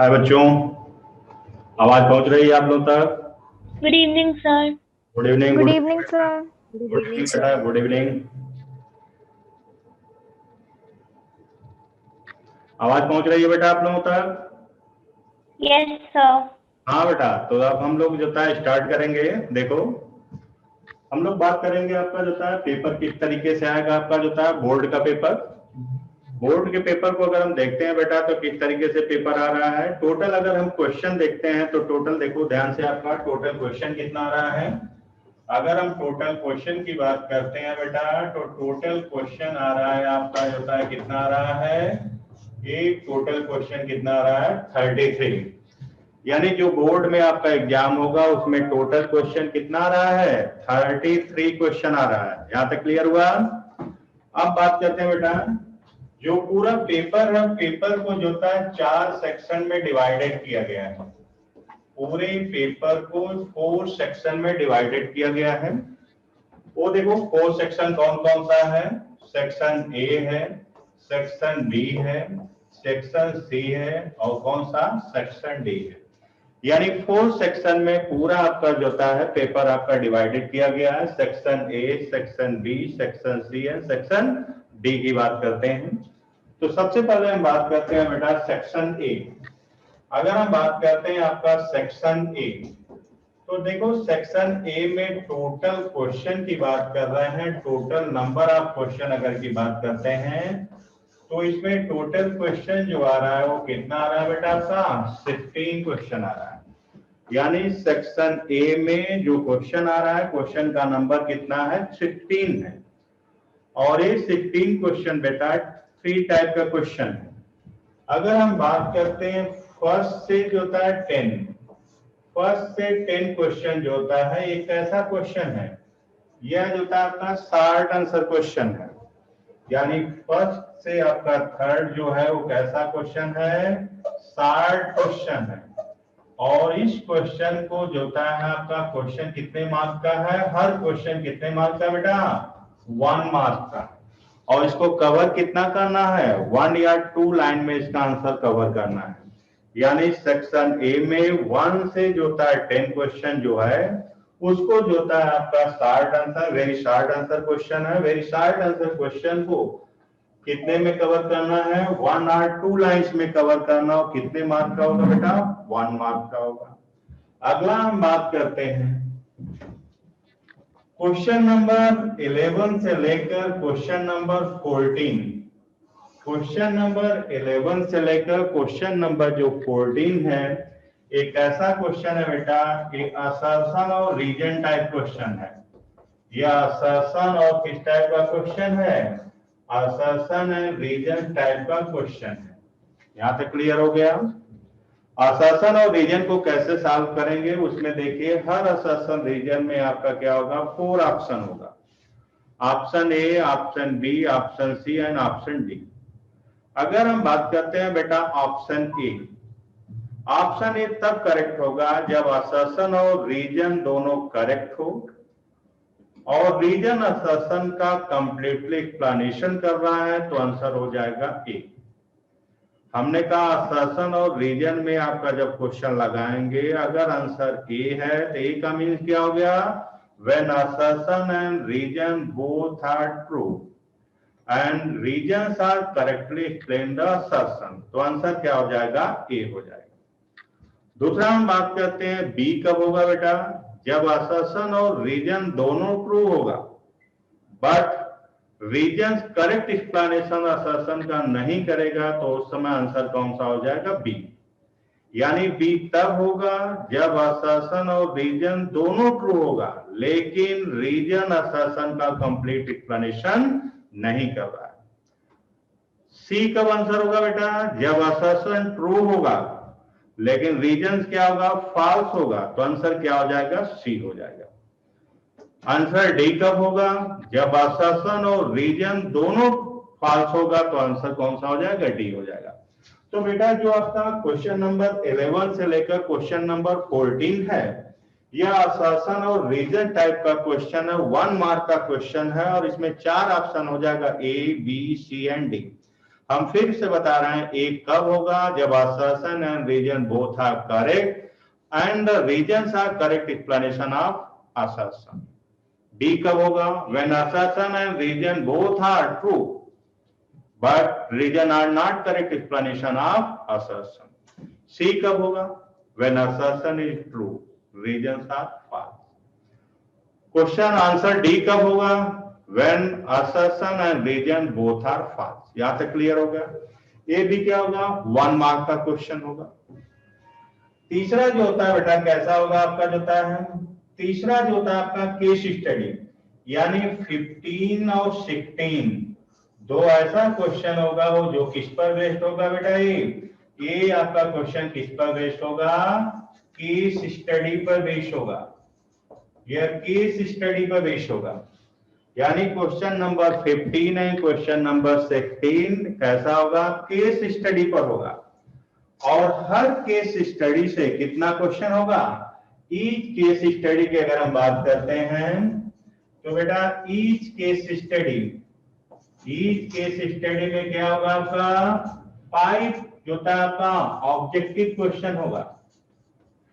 हाय बच्चों, आवाज पहुंच रही है आप लोग तक? Good evening sir. Good evening. Good good evening sir. Good good evening evening sir. बेटा, गुड इवनिंग। आवाज पहुंच रही है बेटा आप लोगों तक? Yes sir. हाँ बेटा, तो अब हम लोग जो है स्टार्ट करेंगे। देखो, हम लोग बात करेंगे आपका जो है पेपर किस तरीके से आएगा। आपका जो है बोर्ड का पेपर, बोर्ड के पेपर को अगर हम देखते हैं बेटा तो किस तरीके से पेपर आ रहा है। टोटल अगर हम क्वेश्चन देखते हैं तो टोटल देखो ध्यान से, आपका टोटल क्वेश्चन कितना आ रहा है। अगर हम टोटल क्वेश्चन की बात करते हैं बेटा तो टोटल क्वेश्चन आ रहा है आपका जो है कितना आ रहा है। एक टोटल क्वेश्चन कितना आ रहा है 33। यानी जो बोर्ड में आपका एग्जाम होगा उसमें टोटल क्वेश्चन कितना आ रहा है 33 क्वेश्चन आ रहा है। यहां तक क्लियर हुआ? अब बात करते हैं बेटा, जो पूरा पेपर है, पेपर को जो है 4 सेक्शन में डिवाइडेड किया गया है। पूरे पेपर को 4 सेक्शन में डिवाइडेड किया गया है। वो देखो 4 सेक्शन कौन कौन सा है। सेक्शन ए है, सेक्शन बी है, सेक्शन सी है और कौन सा सेक्शन डी है। यानी 4 सेक्शन में पूरा आपका जो है पेपर आपका डिवाइडेड किया गया है। Section A, section B, section C and section D की बात करते हैं। तो सबसे पहले हम बात करते हैं बेटा सेक्शन ए। अगर हम बात करते हैं आपका सेक्शन ए, तो देखो सेक्शन ए में टोटल क्वेश्चन की बात कर रहे हैं। टोटल नंबर ऑफ क्वेश्चन अगर की बात करते हैं तो इसमें टोटल क्वेश्चन जो आ रहा है वो कितना आ रहा है बेटा आपका 16 क्वेश्चन आ रहा है। यानी सेक्शन ए में जो क्वेश्चन आ रहा है, क्वेश्चन का नंबर कितना है 16 है। और ये 16 क्वेश्चन बेटा 3 टाइप का क्वेश्चन है। अगर हम बात करते हैं फर्स्ट से जो होता है 10, फर्स्ट से 10 क्वेश्चन जो होता है एक ऐसा क्वेश्चन है, यह जो होता है आपका शॉर्ट आंसर क्वेश्चन है। यानी फर्स्ट से आपका थर्ड जो है वो कैसा क्वेश्चन है, शॉर्ट क्वेश्चन है। और इस क्वेश्चन को जो होता है आपका क्वेश्चन कितने मार्क्स का है, हर क्वेश्चन कितने मार्क्स का बेटा 1 मार्क्स का। और इसको कवर कितना करना है, 1 या 2 लाइन में इसका आंसर कवर करना है। यानी सेक्शन ए में 1 से जो होता है 10 क्वेश्चन जो है उसको जो होता है आपका short answer, very short answer question है। वेरी शॉर्ट आंसर क्वेश्चन को कितने में कवर करना है, 1 और 2 लाइंस में कवर करना हो। कितने मार्क का होगा बेटा 1 मार्क का होगा। अगला हम बात करते हैं क्वेश्चन नंबर 11 से लेकर क्वेश्चन नंबर 14। क्वेश्चन नंबर 11 से लेकर क्वेश्चन नंबर जो 14 है, एक ऐसा क्वेश्चन है बेटा कि असर्शन और रीजन टाइप क्वेश्चन है। यह असर्शन और किस टाइप का क्वेश्चन है, असर्शन एंड रीजन टाइप का क्वेश्चन है। यहां तक क्लियर हो गया? असर्शन और रीजन को कैसे सॉल्व करेंगे उसमें देखिए, हर असर्शन रीजन में आपका क्या होगा 4 ऑप्शन होगा। Option A, option B, option C and option D. अगर हम बात करते हैं बेटा ऑप्शन ए, ऑप्शन ए तब करेक्ट होगा जब असर्शन और रीजन दोनों करेक्ट हो और रीजन असर्शन का कंप्लीटली एक्सप्लेनेशन कर रहा है तो आंसर हो जाएगा ए। हमने कहा असर्शन और रीजन में आपका जब क्वेश्चन लगाएंगे अगर आंसर ए है तो ए का मीन क्या हो गया, when assertion and reason both are true and reasons are correctly explain the assertion, तो आंसर क्या हो जाएगा ए हो जाएगा। दूसरा हम बात करते हैं बी कब होगा बेटा, जब असर्शन और रीजन दोनों ट्रू होगा but reason correct explanation assertion का नहीं करेगा तो उस समय आंसर कौन सा हो जाएगा बी। यानी बी तब होगा जब असर्शन और रीजन दोनों ट्रू होगा लेकिन रीजन असर्शन का कंप्लीट एक्सप्लेनेशन नहीं कर रहा है। सी कब आंसर होगा बेटा, जब असर्शन ट्रू होगा लेकिन रीजन क्या होगा फॉल्स होगा तो आंसर क्या हो जाएगा सी हो जाएगा। आंसर डी कब होगा, जब असर्शन और रीजन दोनों फॉल्स होगा तो आंसर कौन सा हो जाएगा डी हो जाएगा। तो बेटा जो आपका क्वेश्चन नंबर 11 से लेकर क्वेश्चन नंबर 14 है, यह असर्शन और रीजन टाइप का क्वेश्चन है, 1 मार्क का क्वेश्चन है और इसमें 4 ऑप्शन हो जाएगा ए, बी, सी एंड डी। हम फिर से बता रहे हैं, एक कब होगा, जब assertion and reason both are correct and the reasons are correct explanation of assertion. D कब होगा, when assertion and reason both are true but reason are not correct explanation of assertion. C कब होगा, when assertion is true reasons are false. Question answer D कब होगा, when assertion and reason both are false. यहां तक clear हो गया। ये भी क्या होगा, 1 मार्क का क्वेश्चन होगा। तीसरा जो होता है बेटा कैसा होगा आपका, जो होता है तीसरा जो होता है आपका केस स्टडी, यानी 15 और 16 दो ऐसा क्वेश्चन होगा वो जो किस पर बेस्ड होगा बेटा, ये आपका क्वेश्चन किस पर बेस्ड होगा, केस स्टडी पर बेस्ड होगा। यह केस स्टडी पर बेस्ड होगा, यानी क्वेश्चन नंबर 15 है, क्वेश्चन नंबर 16 कैसा होगा, केस स्टडी पर होगा। और हर केस स्टडी से कितना क्वेश्चन होगा, ईच केस स्टडी की अगर हम बात करते हैं तो बेटा ईच केस स्टडी में क्या होगा आपका, 5 जो था आपका ऑब्जेक्टिव क्वेश्चन होगा,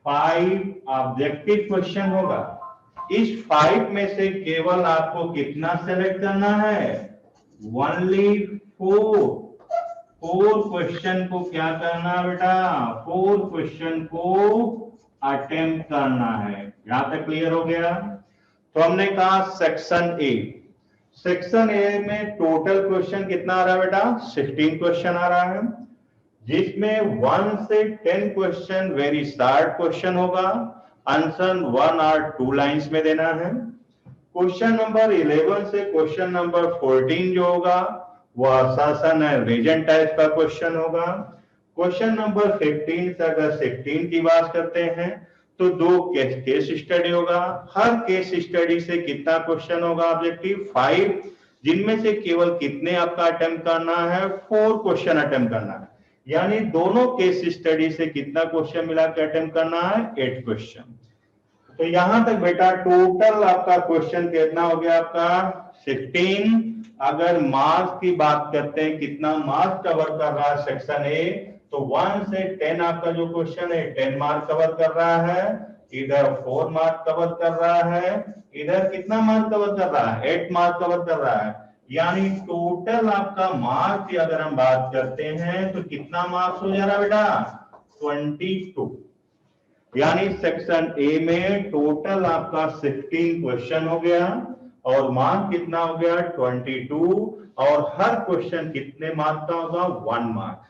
5 ऑब्जेक्टिव क्वेश्चन होगा। इस 5 में से केवल आपको कितना सेलेक्ट करना है, ओनली 4 क्वेश्चन को क्या करना है बेटा, 4 क्वेश्चन को अटेम्प्ट करना है। यहां तक क्लियर हो गया। तो हमने कहा सेक्शन ए में टोटल क्वेश्चन कितना आ रहा है बेटा, 16 क्वेश्चन आ रहा है, जिसमें 1 से 10 क्वेश्चन वेरी शार्ट क्वेश्चन होगा, आंसर 1 और 2 लाइंस में देना है। क्वेश्चन नंबर 11 से क्वेश्चन नंबर 14 जो होगा वो assertion है, रीजन टाइप का क्वेश्चन होगा। क्वेश्चन नंबर 15 से अगर 16 की बात करते हैं तो 2 केस स्टडी होगा। हर केस स्टडी से कितना क्वेश्चन होगा ऑब्जेक्टिव, 5, जिनमें से केवल कितने आपका अटेम्प्ट करना है, 4 क्वेश्चन अटेम्प्ट करना है। यानी दोनों केस स्टडी से कितना क्वेश्चन मिला के अटेम्प्ट करना है, 8 क्वेश्चन। तो यहां तक बेटा टोटल आपका क्वेश्चन कितना हो गया आपका, 16। अगर मार्क्स की बात करते हैं, कितना मार्क्स कवर कर रहा है सेक्शन ए, तो 1 से 10 आपका जो क्वेश्चन है 10 मार्क कवर कर रहा है, इधर 4 मार्क कवर कर रहा है, इधर कितना मार्क कवर कर रहा है, 8 मार्क कवर कर रहा है। यानी टोटल आपका मार्क्स की अगर हम बात करते हैं तो कितना मार्क्स हो जा रहा है बेटा, 22। यानी सेक्शन ए में टोटल आपका 16 क्वेश्चन हो गया और मार्क कितना हो गया, 22, और हर क्वेश्चन कितने मार्क का होगा, 1 मार्क।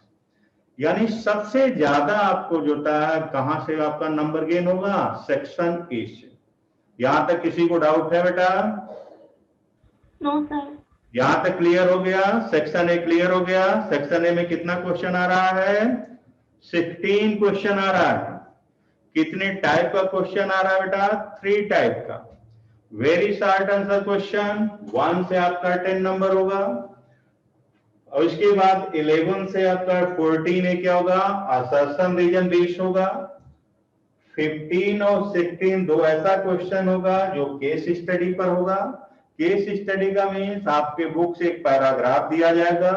यानी सबसे ज्यादा आपको जो है कहां से आपका नंबर गेन होगा, सेक्शन ए से। यहां तक किसी को डाउट है बेटा? No sir. यहां तक क्लियर हो गया, सेक्शन ए क्लियर हो गया। सेक्शन ए में कितना क्वेश्चन आ रहा है, 16 क्वेश्चन आ रहा है। कितने टाइप का क्वेश्चन आ रहा है बेटा, 3 टाइप का। वेरी शॉर्ट आंसर क्वेश्चन 1 से आपका 10 नंबर होगा, और इसके बाद 11 से आपका 14 है क्या होगा, assertion रीजन बेस्ड होगा। 15 और 16 दो ऐसा क्वेश्चन होगा जो केस स्टडी पर होगा। केस स्टडी का मीन्स आपके बुक से एक पैराग्राफ दिया जाएगा,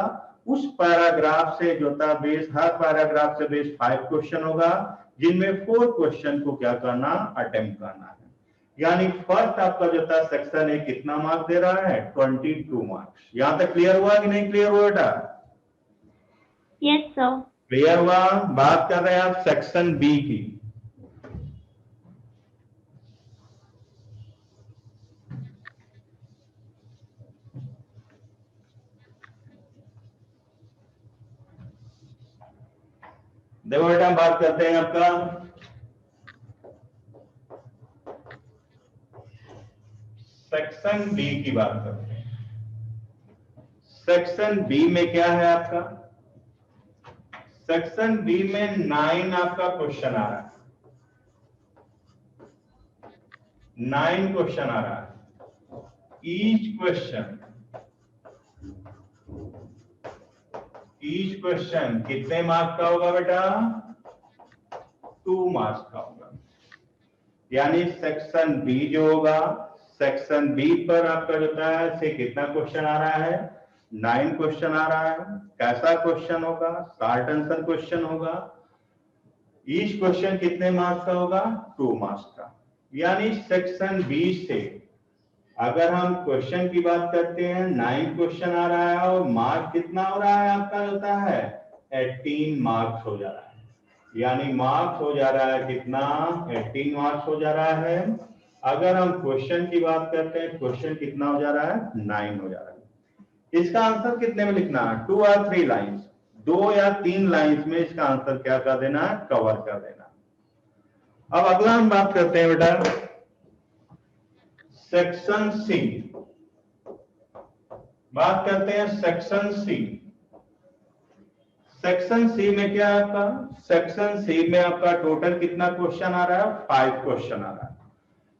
उस पैराग्राफ से जो था बेस, हर पैराग्राफ से बेस 5 क्वेश्चन होगा, जिनमें 4 क्वेश्चन को क्या करना, अटेम्प्ट करना है। यानी फर्स्ट आपका जो था सेक्शन ए कितना मार्क्स दे रहा है, 22 मार्क्स। यहां तक क्लियर हुआ कि नहीं क्लियर हुआ बेटा? Yes sir. क्लियर हुआ। बात कर रहे हैं आप सेक्शन बी की। देखो बेटा हम बात करते हैं आपका सेक्शन बी की बात करते हैं। सेक्शन बी में क्या है आपका, सेक्शन बी में 9 आपका क्वेश्चन आ रहा है, 9 क्वेश्चन आ रहा है। ईच क्वेश्चन कितने मार्क्स का होगा बेटा, 2 मार्क्स का होगा। यानी सेक्शन बी जो होगा, सेक्शन बी पर आपका जो है से कितना क्वेश्चन आ रहा है, 9 क्वेश्चन आ रहा है। कैसा क्वेश्चन होगा? शॉर्ट आंसर क्वेश्चन होगा। ईच क्वेश्चन कितने मार्क्स का होगा? 2 मार्क्स का। यानी सेक्शन बी से अगर हम क्वेश्चन की बात करते हैं 9 क्वेश्चन आ रहा है और मार्क्स कितना हो रहा है आपका होता है 18 मार्क्स हो जा रहा है। यानी मार्क्स हो जा रहा है कितना? 18 मार्क्स हो जा रहा है। अगर हम क्वेश्चन की बात करते हैं क्वेश्चन कितना हो जा रहा है? 9 हो जा रहा है। इसका आंसर कितने में लिखना है? 2 और 3 लाइन्स, 2 या 3 लाइन्स में इसका आंसर क्या कर देना है? कवर कर देना। अब अगला हम बात करते हैं बेटा सेक्शन सी। बात करते हैं सेक्शन सी। सेक्शन सी में क्या है आपका? सेक्शन सी में आपका टोटल कितना क्वेश्चन आ रहा है? 5 क्वेश्चन आ रहा है।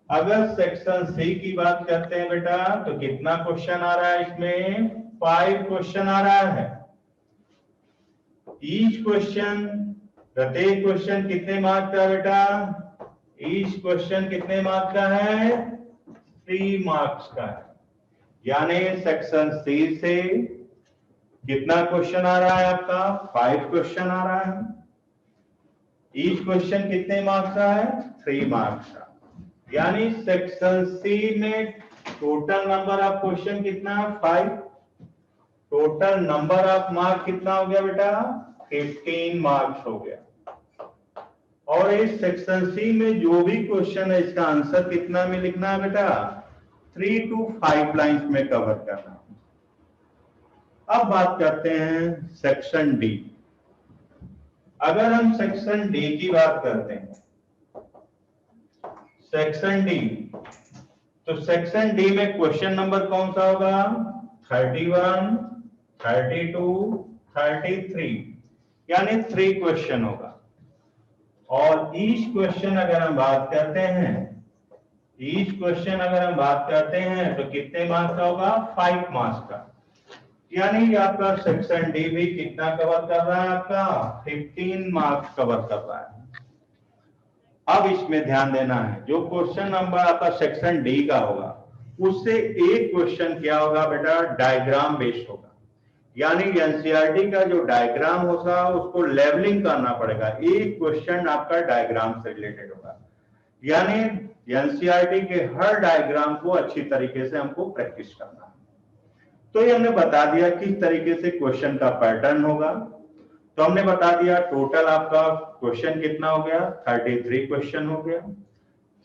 अगर सेक्शन सी की बात करते हैं बेटा तो कितना क्वेश्चन आ रहा है इसमें? 5 क्वेश्चन आ रहा है। ईच क्वेश्चन, प्रत्येक क्वेश्चन कितने मार्क्स का बेटा? ईच क्वेश्चन कितने मार्क्स का है? 3 मार्क्स का है। यानी सेक्शन सी से कितना क्वेश्चन आ रहा है आपका? 5 क्वेश्चन आ रहा है। ईच क्वेश्चन कितने मार्क्स का है? 3 मार्क्स का। यानी सेक्शन सी में टोटल नंबर ऑफ क्वेश्चन कितना है? 5। टोटल नंबर ऑफ मार्क्स कितना हो गया बेटा? 15 मार्क्स हो गया। और इस सेक्शन सी में जो भी क्वेश्चन है इसका आंसर कितना में लिखना है बेटा? 3 to 5 लाइंस में कवर करना। अब बात करते हैं सेक्शन डी। अगर हम सेक्शन डी की बात करते हैं सेक्शन डी, तो सेक्शन डी में क्वेश्चन नंबर कौन सा होगा? 31, 32, 33, यानी 3 क्वेश्चन होगा। और ईच क्वेश्चन अगर हम बात करते हैं, ईच क्वेश्चन अगर हम बात करते हैं तो कितने मार्क्स का होगा? 5 मार्क्स का। यानी आपका सेक्शन डी भी कितना कवर कर रहा है? आपका 15 मार्क्स कवर कर रहा है। अब इसमें ध्यान देना है, जो क्वेश्चन नंबर आपका सेक्शन डी का होगा उससे एक क्वेश्चन क्या होगा बेटा? डायग्राम बेस्ड होगा। यानी एनसीईआरटी का जो डायग्राम होगा उसको लेवलिंग करना पड़ेगा। एक क्वेश्चन आपका डायग्राम से रिलेटेड होगा। यानी एनसीईआरटी के हर डायग्राम को अच्छी तरीके से हमको प्रैक्टिस करना है। तो ये हमने बता दिया किस तरीके से क्वेश्चन का पैटर्न होगा। तो हमने बता दिया टोटल आपका क्वेश्चन कितना हो गया? 33 क्वेश्चन हो गया।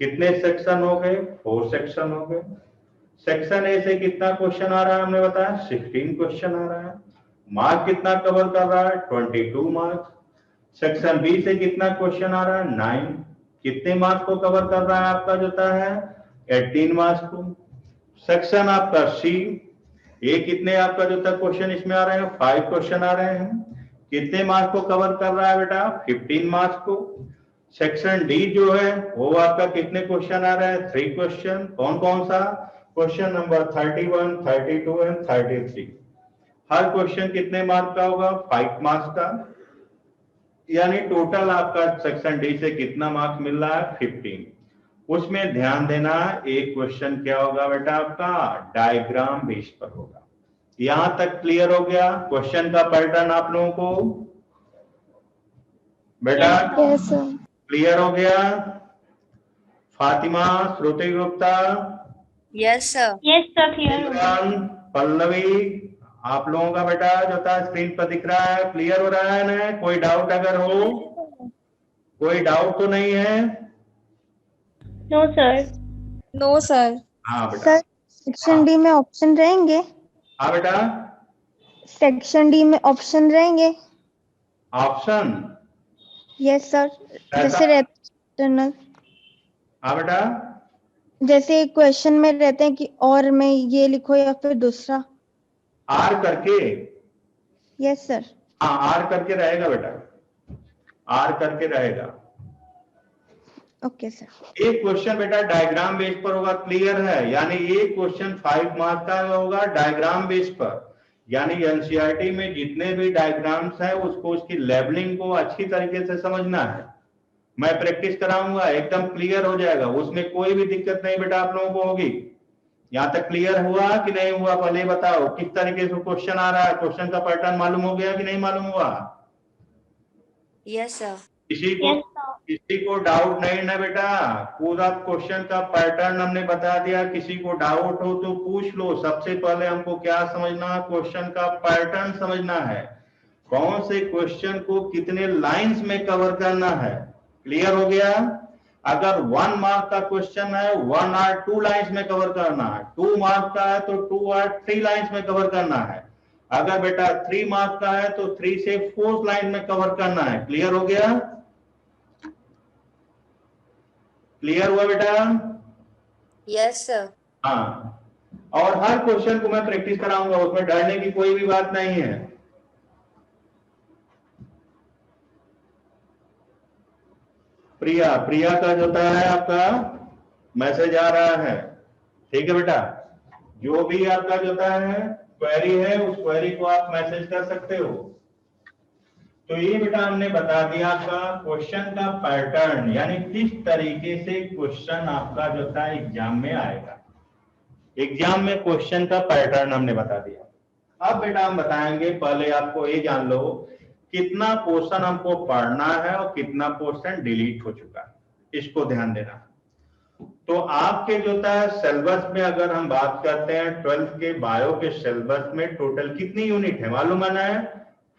कितने सेक्शन हो गए? 4 सेक्शन हो गए। सेक्शन ए से कितना क्वेश्चन आ रहा है? हमने बताया 16 क्वेश्चन आ रहा है। मार्क कितना कवर कर रहा है? 22 मार्क्स। सेक्शन बी से कितना क्वेश्चन आ रहा है? 9। कितने मार्क्स को कवर कर रहा है? आपका जो है 18 मार्क्स को। सेक्शन आपका सी, ये कितने आपका जो था क्वेश्चन इसमें आ रहे हैं? 5 क्वेश्चन आ रहे हैं। कितने मार्क्स को कवर कर रहा है बेटा? 15 मार्क्स को। सेक्शन डी जो है वो आपका कितने क्वेश्चन आ रहा है? 3 क्वेश्चन। कौन कौन सा? Question number 31, 32 and 33। Her question कितने मार्क्स का होगा? 5 मार्क्स का। यानी टोटल आपका सेक्शन डी से कितना मार्क्स मिल रहा है? 15। उसमें ध्यान देना, एक क्वेश्चन क्या होगा बेटा आपका? डायग्राम बेस पर होगा। यहां तक क्लियर हो गया क्वेश्चन का पैटर्न आप लोगों को बेटा? Yes, sir. क्लियर हो गया? Fatima, Shruti Gupta, yes sir. Yes, sir. Clear. Imran, Pallavi, आप लोगों का बेटा जो था स्क्रीन पर दिख रहा है, क्लियर हो रहा है ना? कोई डाउट अगर हो? कोई डाउट तो नहीं है? No, sir. No sir. हाँ बेटा। सर सेक्शन डी में ऑप्शन रहेंगे? हाँ बेटा। सेक्शन डी में ऑप्शन रहेंगे? ऑप्शन? Yes sir. ऐसा? जैसे रहते हाँ बेटा। जैसे क्वेश्चन में रहते हैं कि और में ये लिखो या फिर दूसरा। आर करके? Yes sir. हाँ आर करके रहेगा बेटा, आर करके रहेगा। Okay sir. एक क्वेश्चन बेटा डायग्राम बेस पर होगा, क्लियर है? यानी एक क्वेश्चन 5 मार्क्स का होगा डायग्राम बेस पर। यानी एनसीईआरटी में जितने भी डायग्राम्स हैं उसको उसकी लेबलिंग को अच्छी तरीके से समझना है। मैं प्रैक्टिस कराऊंगा, एकदम क्लियर हो जाएगा, उसमें कोई भी दिक्कत नहीं बेटा आप लोगों को होगी। यहाँ तक क्लियर हुआ कि नहीं हुआ? पहले बताओ किस तरीके से क्वेश्चन आ रहा है, क्वेश्चन का पैटर्न मालूम हो गया कि नहीं मालूम हुआ? Yes, sir. किसी को Yes, sir. किसी को डाउट नहीं ना बेटा? पूरा क्वेश्चन का पैटर्न हमने बता दिया, किसी को डाउट हो तो पूछ लो। सबसे पहले हमको क्या समझना, क्वेश्चन का पैटर्न समझना है, कौन से क्वेश्चन को कितने लाइंस में कवर करना है। क्लियर हो गया? अगर 1 मार्क का क्वेश्चन है 1 और 2 लाइंस में कवर करना है, 2 मार्क का है तो 2 और 3 लाइंस में कवर करना है, अगर बेटा 3 मार्क का है तो 3 से 4 लाइन में कवर करना है। क्लियर हो गया? क्लियर हुआ बेटा? Yes, sir. हाँ, और हर क्वेश्चन को मैं प्रैक्टिस कराऊंगा, उसमें डरने की कोई भी बात नहीं है। प्रिया का जो है आपका मैसेज आ रहा है, ठीक है बेटा? जो भी आपका जो है क्वेरी है, उस क्वेरी को आप मैसेज कर सकते हो। तो ये बेटा हमने बता दिया आपका क्वेश्चन का पैटर्न, यानी किस तरीके से क्वेश्चन आपका जो था एग्जाम में आएगा। एग्जाम में क्वेश्चन का पैटर्न हमने बता दिया। अब बेटा हम बताएंगे, पहले आपको ये जान लो कितना पोर्शन हमको पढ़ना है और कितना पोर्शन डिलीट हो चुका है, इसको ध्यान देना। तो आपके जो है सिलेबस में अगर हम बात करते हैं 12th के बायो के सिलेबस में टोटल कितनी यूनिट है मालूम है?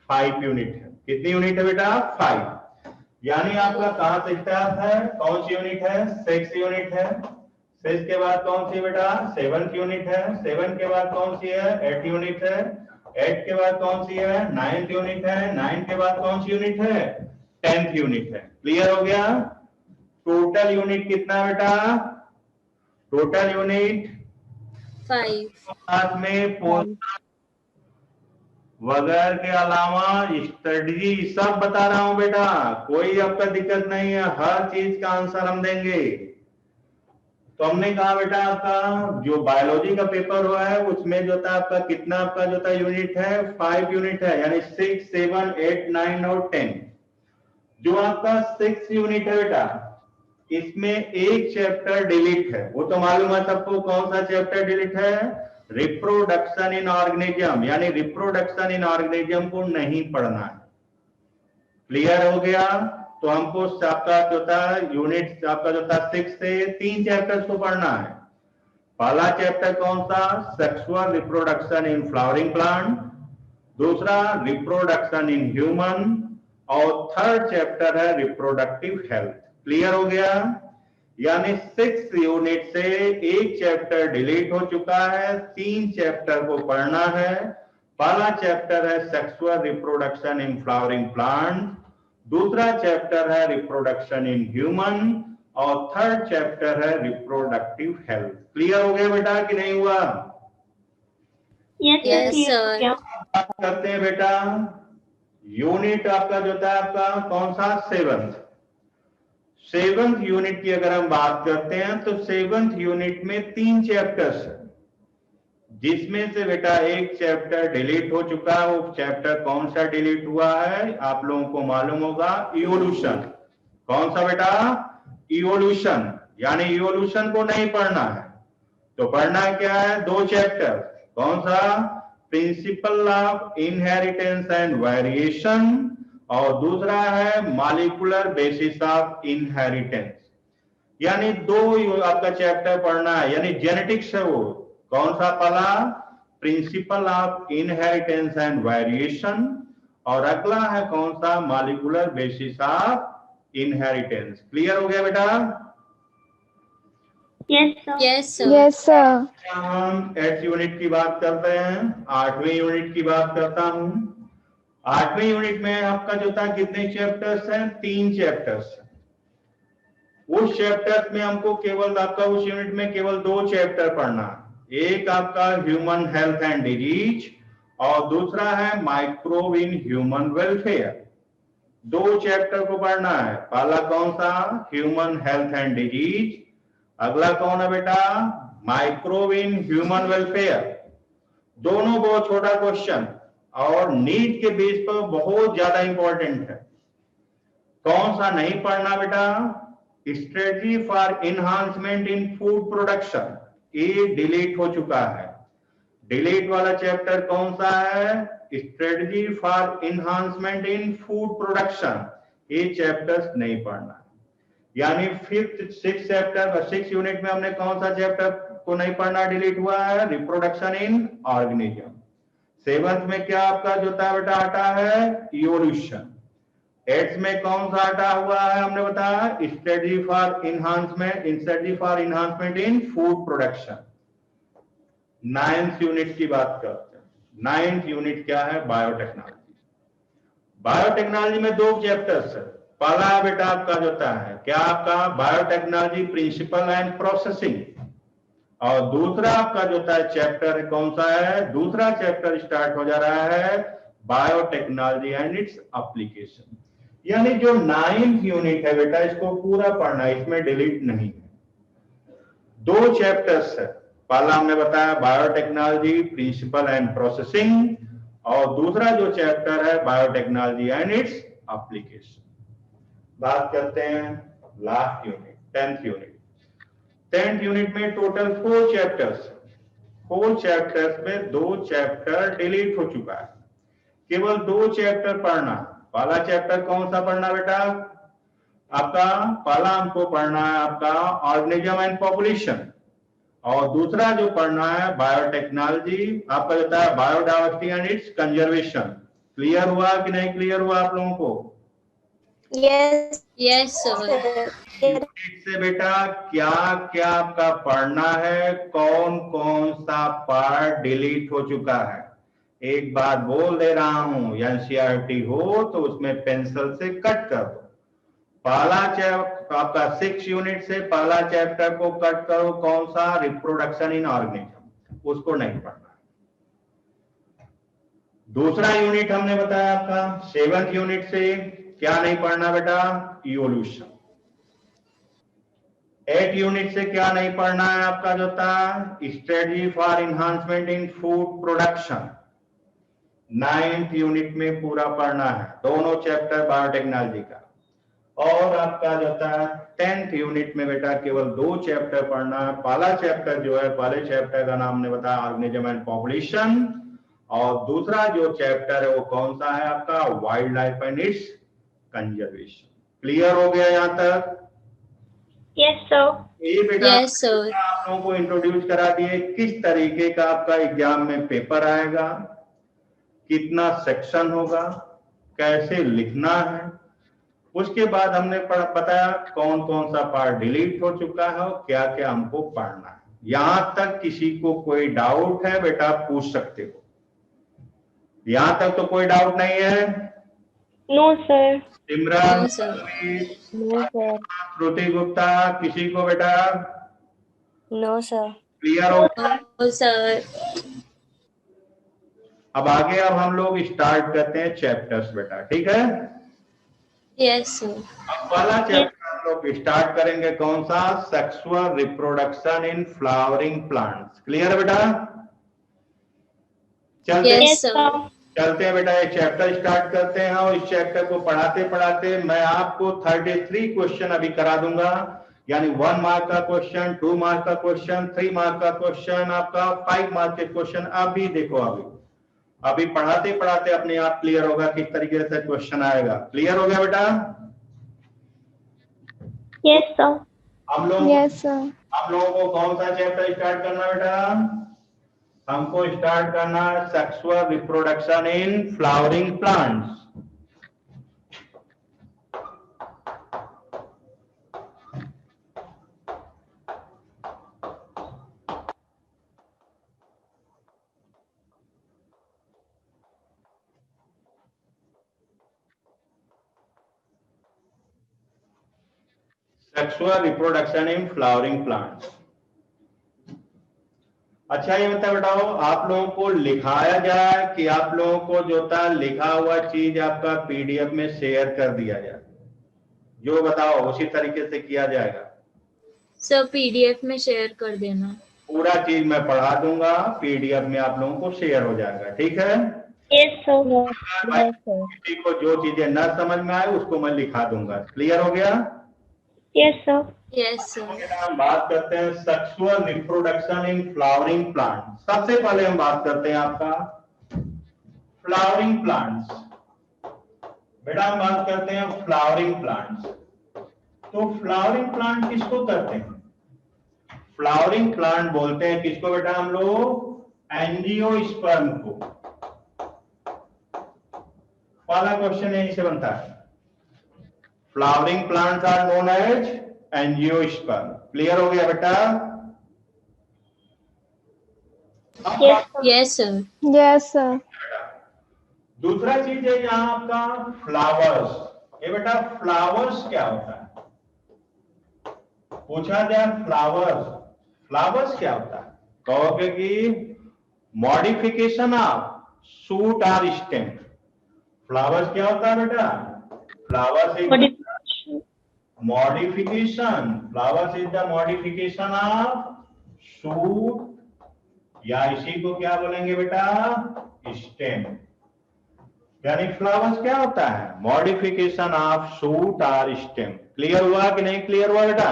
5 यूनिट है। कितनी यूनिट है बेटा? 5। यानी आपका कहां से स्टार्ट है, कौन सी यूनिट है? 6 यूनिट है। 6 के बाद कौन सी बेटा? 7 यूनिट है। 7 के बाद कौन सी है? 8 यूनिट है। 8 के बाद कौन सी है? 9 यूनिट है। 9 के बाद कौन सी यूनिट है? 10th यूनिट है। क्लियर हो गया? टोटल यूनिट कितना बेटा? Total unit 5. साथ में वगैरह के अलावा स्ट्रेटजी सब बता रहा हूं बेटा, कोई आपका दिक्कत नहीं है, हर चीज का आंसर हम देंगे। तो हमने कहा बेटा आपका जो बायोलॉजी का पेपर हुआ है उसमें जो था आपका कितना आपका जो था यूनिट है? 5 यूनिट है, यानी 6, 7, 8, 9 और 10। जो आपका 6 यूनिट है बेटा, इसमें एक चैप्टर डिलीट है। वो तो मालूम है सबको, कौन सा चैप्टर डिलीट है? रिप्रोडक्शन इन ऑर्गेनिज्म, यानी रिप्रोडक्शन इन ऑर्गेनिज्म को नहीं पढ़ना है। क्लियर हो गया? तो हमको आपका जो था यूनिट आपका जो था 6 से 3 चैप्टर्स को पढ़ना है। पहला चैप्टर कौन सा? Sexual reproduction in flowering plant, दूसरा रिप्रोडक्शन इन ह्यूमन, और थर्ड चैप्टर है रिप्रोडक्टिव हेल्थ। क्लियर हो गया? यानी 6 यूनिट से एक चैप्टर डिलीट हो चुका है, 3 चैप्टर को पढ़ना है। पहला चैप्टर है sexual reproduction in flowering plant, दूसरा चैप्टर है रिप्रोडक्शन इन ह्यूमन, और थर्ड चैप्टर है रिप्रोडक्टिव हेल्थ। क्लियर हो गया बेटा कि नहीं हुआ? Yes, Yes, sir. sir. बात करते हैं बेटा यूनिट आपका जो था आपका कौन सा? 7th यूनिट की अगर हम बात करते हैं तो 7th यूनिट में 3 चैप्टर्स है, जिसमें से बेटा एक चैप्टर डिलीट हो चुका है। वो चैप्टर कौन सा डिलीट हुआ है आप लोगों को मालूम होगा? इवोल्यूशन। कौन सा बेटा? इवोल्यूशन। यानी इवोल्यूशन को नहीं पढ़ना है, तो पढ़ना क्या है? 2 चैप्टर। कौन सा? Principle of inheritance and variation, और दूसरा है मॉलिक्यूलर बेसिस ऑफ इनहेरिटेंस। यानी 2 आपका चैप्टर पढ़ना है, यानी जेनेटिक्स है वो। कौन सा? पहला principle of inheritance and variation, और अगला है कौन सा? Molecular basis of inheritance. Clear हो गया बेटा? Yes, sir. Yes, sir. Yes, sir. हम 8th यूनिट की बात करते हैं, 8वीं यूनिट की बात करता हूं। 8वीं यूनिट में आपका जो था कितने चैप्टर्स हैं? 3 चैप्टर्स। उस चैप्टर में हमको केवल आपका उस यूनिट में केवल 2 चैप्टर पढ़ना है। एक आपका ह्यूमन हेल्थ एंड डिजीज, और दूसरा है microbe in human welfare. 2 chapter को पढ़ना है। पहला कौन सा? Human health and disease. अगला कौन है बेटा? Microbe in human welfare. दोनों बहुत छोटा क्वेश्चन और नीट के बेस पर बहुत ज्यादा इंपॉर्टेंट है। कौन सा नहीं पढ़ना बेटा? Strategy for enhancement in food production. ये डिलीट हो चुका है। डिलीट वाला चैप्टर कौन सा है? Strategy for enhancement in food production. ये चैप्टर्स नहीं पढ़ना। यानी फिफ्थ सिक्स यूनिट में हमने कौन सा चैप्टर को नहीं पढ़ना, डिलीट हुआ है? Reproduction in organism. सेवंथ में क्या आपका जो था बेटा हटा है? इवोल्यूशन। एट्थ में कौन सा हटा हुआ है हमने बताया? Strategy for enhancement in food production. Ninth unit की बात करते हैं। नाइन्थ यूनिट क्या है? बायोटेक्नोलॉजी। बायोटेक्नोलॉजी में दो चैप्टर्स है। पहला है बेटा आपका जो है क्या आपका? Biotechnology principle and processing. और दूसरा आपका जो है चैप्टर कौन सा है? दूसरा चैप्टर स्टार्ट हो जा रहा है बायोटेक्नोलॉजी एंड इट्स एप्लीकेशन। यानी जो नाइन्थ यूनिट है बेटा इसको पूरा पढ़ना है, इसमें डिलीट नहीं है। दो चैप्टर्स है। पहला हमने बताया बायोटेक्नोलॉजी प्रिंसिपल एंड प्रोसेसिंग, और दूसरा जो चैप्टर है बायोटेक्नोलॉजी एंड इट्स एप्लीकेशन। बात करते हैं last unit, 10th unit. 10th unit में टोटल 4 चैप्टर्स। 4 चैप्टर्स में 2 चैप्टर डिलीट हो चुका है। केवल 2 चैप्टर पढ़ना। पहला चैप्टर कौन सा पढ़ना बेटा? आपका पहला हमको पढ़ना है आपका ऑर्गेनिज्म एंड पॉपुलेशन, और दूसरा जो पढ़ना है बायोटेक्नोलॉजी आपका जो है biodiversity and it's conservation. Clear हुआ कि नहीं क्लियर हुआ आप लोगों को? Yes. Yes, sir. से बेटा क्या क्या आपका पढ़ना है, कौन कौन सा पार्ट डिलीट हो चुका है? एक बात बोल दे रहा हूं, एनसीईआरटी हो तो उसमें पेंसिल से कट कर दो। पहला चैप्टर आपका 6 यूनिट से पहला चैप्टर को कट करो। कौन सा? रिप्रोडक्शन इन ऑर्गेनिज्म, उसको नहीं पढ़ना। दूसरा यूनिट हमने बताया आपका 7th यूनिट से क्या नहीं पढ़ना बेटा? इवोल्यूशन। 8 यूनिट से क्या नहीं पढ़ना है आपका जो था? Strategy for enhancement in food production. 9th unit में पूरा पढ़ना है, दोनों चैप्टर बायोटेक्नोलॉजी का। और आपका जो था 10th यूनिट में बेटा केवल 2 चैप्टर पढ़ना है। पहला चैप्टर जो है, पहले चैप्टर का नाम हमने बताया ऑर्गेनिज्म एंड पॉपुलेशन, और दूसरा जो चैप्टर है वो कौन सा है आपका? Wild life and it's conservation. Clear हो गया यहाँ तक? Yes, sir. ये बेटा Yes, sir. आप लोगों को इंट्रोड्यूस करा दिए किस तरीके का आपका एग्जाम में पेपर आएगा, कितना सेक्शन होगा, कैसे लिखना है। उसके बाद हमने बताया कौन कौन सा पार्ट डिलीट हो चुका है और क्या क्या हमको पढ़ना है। यहां तक किसी को कोई डाउट है बेटा पूछ सकते हो। यहां तक तो कोई डाउट नहीं है? No, sir. सिमरन, No, sir. No, sir. श्रुति गुप्ता, किसी को बेटा No, sir. क्लियर हो? No, sir. अब आगे अब हम लोग स्टार्ट करते हैं चैप्टर्स बेटा, ठीक है? Yes, sir. अब पहला चैप्टर हम लोग स्टार्ट करेंगे कौन सा? Sexual reproduction in flowering plants. Clear है बेटा? चलते हैं Yes, sir. चलते हैं बेटा, ये चैप्टर स्टार्ट करते हैं। और इस चैप्टर को पढ़ाते पढ़ाते मैं आपको 33 क्वेश्चन अभी करा दूंगा। यानी 1 मार्क का क्वेश्चन, 2 मार्क का क्वेश्चन, 3 मार्क का क्वेश्चन, आपका 5 मार्क के क्वेश्चन। अभी देखो अभी पढ़ाते पढ़ाते अपने आप क्लियर होगा किस तरीके से क्वेश्चन आएगा। क्लियर हो गया बेटा? Yes, sir. हम लोग Yes, sir. हम लोगों को कौन सा चैप्टर स्टार्ट करना बेटा? हमको स्टार्ट करना है sexual reproduction in flowering plants. Sexual reproduction in flowering plants. अच्छा ये बताओ आप लोगों को लिखाया जाए कि आप लोगों को जो था लिखा हुआ चीज आपका पीडीएफ में शेयर कर दिया जाए? जो बताओ उसी तरीके से किया जाएगा। सर PDF में शेयर कर देना। पूरा चीज मैं पढ़ा दूंगा, पीडीएफ में आप लोगों को शेयर हो जाएगा, ठीक है? Yes, sir. Yes, sir. किसी को जो चीजें न समझ में आए उसको मैं लिखा दूंगा। क्लियर हो गया? Yes, sir. Yes, sir. हम बात करते हैं sexual reproduction in flowering plant. सबसे पहले हम बात करते हैं आपका फ्लावरिंग प्लांट्स। बेटा हम बात करते हैं फ्लावरिंग प्लांट्स। तो फ्लावरिंग प्लांट किसको कहते हैं? फ्लावरिंग प्लांट बोलते हैं किसको बेटा हम लोग? एंजियोस्पर्म को। पहला क्वेश्चन यहीं से बनता है। Flowering plants are known as angiosperm. Clear हो गया बेटा? Yes, sir. Yes, sir. Yes sir. दूसरा चीज है यहाँ आपका फ्लावर्स। ये बेटा फ्लावर्स क्या होता है? पूछा जाए फ्लावर्स, फ्लावर्स क्या होता है? कहोगे कि मॉडिफिकेशन ऑफ शूट और स्टेम। फ्लावर्स क्या होता है बेटा? Flowers is Modification. Modification, flowers is the modification of shoot, या इसी को क्या बोलेंगे बेटा? स्टेम। यानी फ्लावर्स क्या होता है? मॉडिफिकेशन ऑफ शूट और स्टेम। क्लियर हुआ कि नहीं क्लियर हुआ बेटा?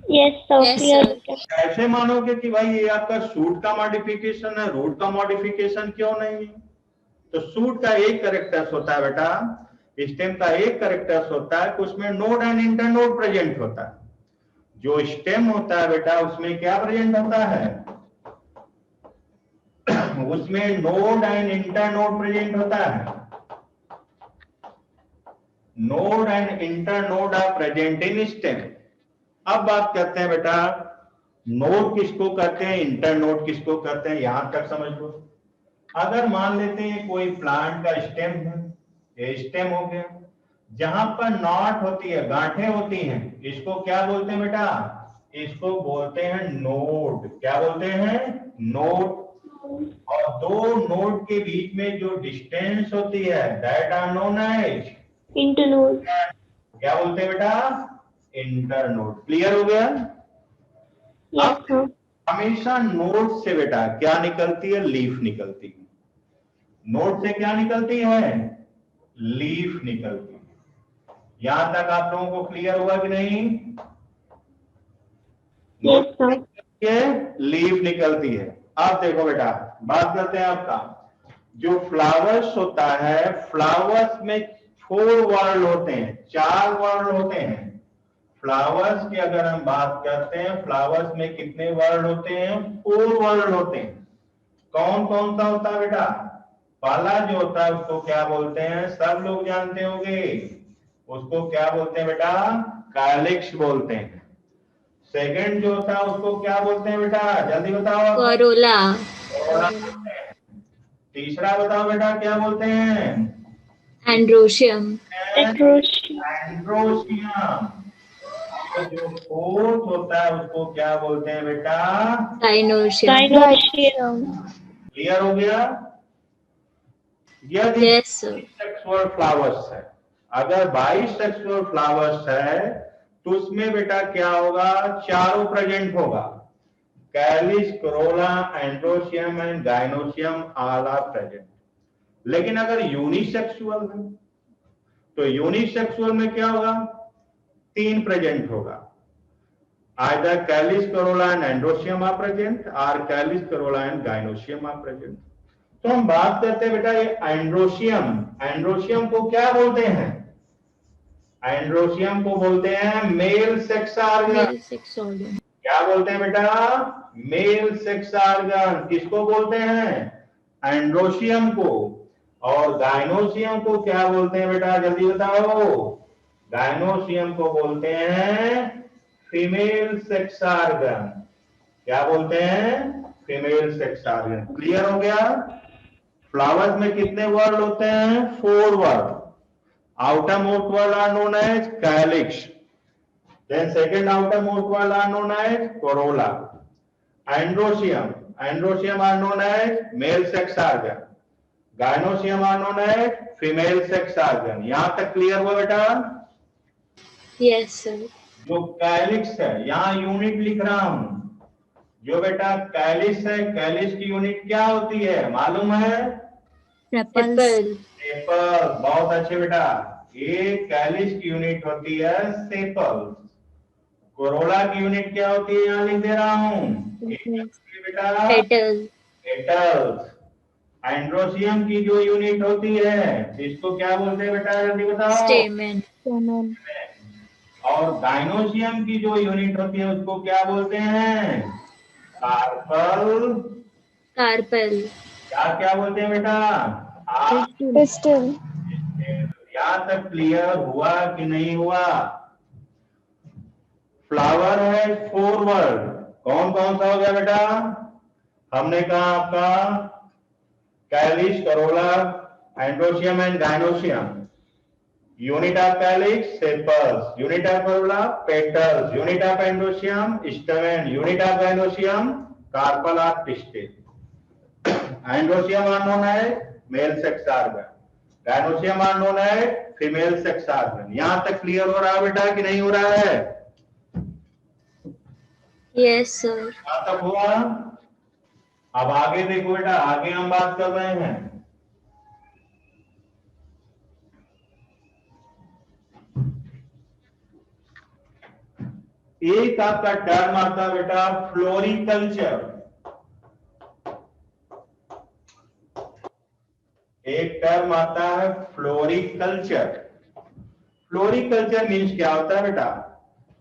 Yes, sir. Yes, Clear. sir. कैसे मानोगे कि भाई ये आपका शूट का मॉडिफिकेशन है, रूट का मॉडिफिकेशन क्यों नहीं है? तो शूट का एक कैरेक्टर्स होता है बेटा, स्टेम का एक कैरेक्टर्स होता है, उसमें नोड एंड इंटरनोड प्रेजेंट होता है। जो स्टेम होता है बेटा उसमें क्या प्रेजेंट होता है? उसमें नोड एंड इंटरनोड प्रेजेंट होता है। Node and internode are present in stem. अब बात करते हैं बेटा नोड किसको कहते हैं, इंटरनोड किसको कहते हैं, यहां तक समझ लो। अगर मान लेते हैं कोई प्लांट का स्टेम है, ये स्टेम हो गया, जहां पर नॉट होती है, गांठें होती हैं, इसको क्या बोलते हैं बेटा? इसको बोलते हैं नोड। क्या बोलते हैं? नोड। और दो नोड के बीच में जो डिस्टेंस होती है that are known as Internode. क्या बोलते हैं बेटा? इंटरनोड। क्लियर हो गया? Yes, sir. हमेशा नोड से बेटा क्या निकलती है? लीफ निकलती है। नोड से क्या निकलती है? लीफ निकलती है। यहां तक आप लोगों को क्लियर हुआ कि नहीं? Yes, sir. के लीफ निकलती है। अब देखो बेटा बात करते हैं आपका जो फ्लावर्स होता है, फ्लावर्स में 4 वर्ड होते हैं, 4 वर्ड होते हैं। फ्लावर्स की अगर हम बात करते हैं, फ्लावर्स में कितने वर्ड होते हैं? 4 वर्ड होते हैं। कौन कौन सा होता है बेटा? पहला जो होता है उसको क्या बोलते हैं? सब लोग जानते होंगे, उसको क्या बोलते हैं बेटा? कैलिक्स बोलते हैं। सेकंड जो होता है उसको क्या बोलते हैं बेटा? जल्दी बताओ। Corolla. कोरोना बोलते हैं। तीसरा बताओ बेटा क्या बोलते हैं? Androecium. Acrostium. एंड्रोसियम। और जो फोर्थ होता है उसको क्या बोलते हैं बेटा? Gynoecium. Gynoecium. क्लियर हो गया? यह Yes, sir. सेक्सुअल फ्लावर्स है। अगर बाइसेक्सुअल फ्लावर्स है तो उसमें बेटा क्या होगा? चारों प्रेजेंट होगा। Calyx, corolla, androecium and gynoecium all are present. लेकिन अगर यूनिसेक्सुअल है तो यूनिसेक्सुअल में क्या होगा? 3 प्रेजेंट होगा। either calyx, corolla and androecium are present और calyx, corolla and gynoecium are present. तो हम बात करते हैं बेटा ये एंड्रोसियम। एंड्रोसियम को क्या बोलते हैं? एंड्रोसियम को बोलते हैं mail sex organ. Male sex organ. क्या बोलते हैं बेटा? Mail sex organ. किसको बोलते हैं? एंड्रोसियम को। और गाइनोसियम को क्या बोलते हैं बेटा? जल्दी बताओ। गाइनोसियम को बोलते हैं फीमेल सेक्स ऑर्गन। क्या बोलते हैं? Female sex organ. क्लियर हो गया? फ्लावर्स में कितने वर्ड होते हैं? 4 word. outermost word are known as calyx, then second outermost word are known as corolla. Androecium are known as male sex organ, gynoecium are known as female sex organ. यहां तक clear हुआ बेटा? Yes, sir. जो calyx है यहाँ unit लिख रहा हूं। जो बेटा कैलिस है, कैलिस की यूनिट क्या होती है मालूम है? Apple. सेपल। बहुत अच्छे बेटा। ये कैलिस की यूनिट होती है सेपल। कोरोला की यूनिट क्या होती है, यहाँ लिख दे रहा हूँ बेटा, पेटल, पेटल्स। एंड्रोसियम की जो यूनिट होती है इसको क्या बोलते हैं बेटा, जल्दी बताओ। स्टेमन, Stamen. और गाइनोसियम की जो यूनिट होती है उसको क्या बोलते हैं, कार्पल। कार्पल, क्या क्या बोलते हैं बेटा, आप Pistil. यहाँ तक क्लियर हुआ कि नहीं हुआ। फ्लावर है फॉरवर्ड, कौन कौन सा हो गया बेटा, हमने कहा आपका calyx, corolla, androecium and gynoecium. Unit of calyx sepals, unit of corolla petals, unit of androecium stamen, unit of gynoecium carpel और पिस्टिल। एंड्रोसियम आर नोन है male sex organ, gynoecium are known है female sex organ. यहां तक clear हो रहा है बेटा कि नहीं हो रहा है, यस सर, यहां तक हुआ। अब आगे देखो बेटा, आगे हम बात कर रहे हैं, एक आपका टर्म आता है बेटा फ्लोरिकल्चर। एक टर्म आता है फ्लोरिकल्चर। फ्लोरिकल्चर मीन्स क्या होता है बेटा,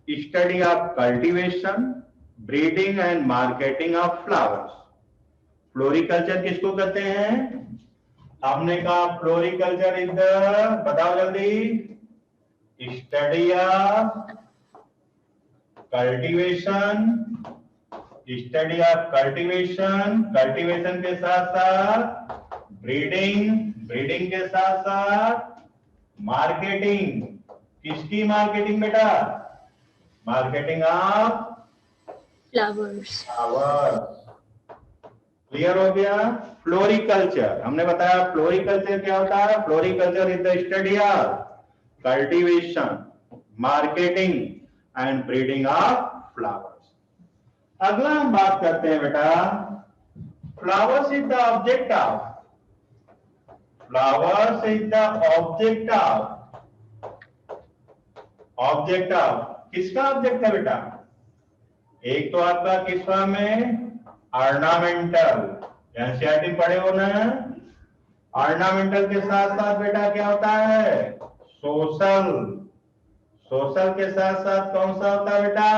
study of cultivation, breeding and marketing of flowers. Floriculture किसको कहते हैं, हमने कहा फ्लोरिकल्चर इज द, बताओ जल्दी, study of cultivation, study of cultivation, cultivation के साथ साथ ब्रीडिंग, ब्रीडिंग के साथ साथ मार्केटिंग। किसकी मार्केटिंग बेटा, marketing of flowers, flowers. Clear हो गया। फ्लोरिकल्चर हमने बताया, फ्लोरिकल्चर क्या होता है, floriculture is the study of cultivation, marketing and breeding of flowers. अगला हम बात करते हैं बेटा, flowers is the object of, flowers is the object of, object of किसका ऑब्जेक्ट है बेटा, एक तो आपका किस फॉर्म में, ऑर्नामेंटल, एनसीईआरटी पढ़े हो ना। ऑर्नामेंटल के साथ साथ बेटा क्या होता है, सोशल, सोशल के साथ साथ कौन सा होता है बेटा,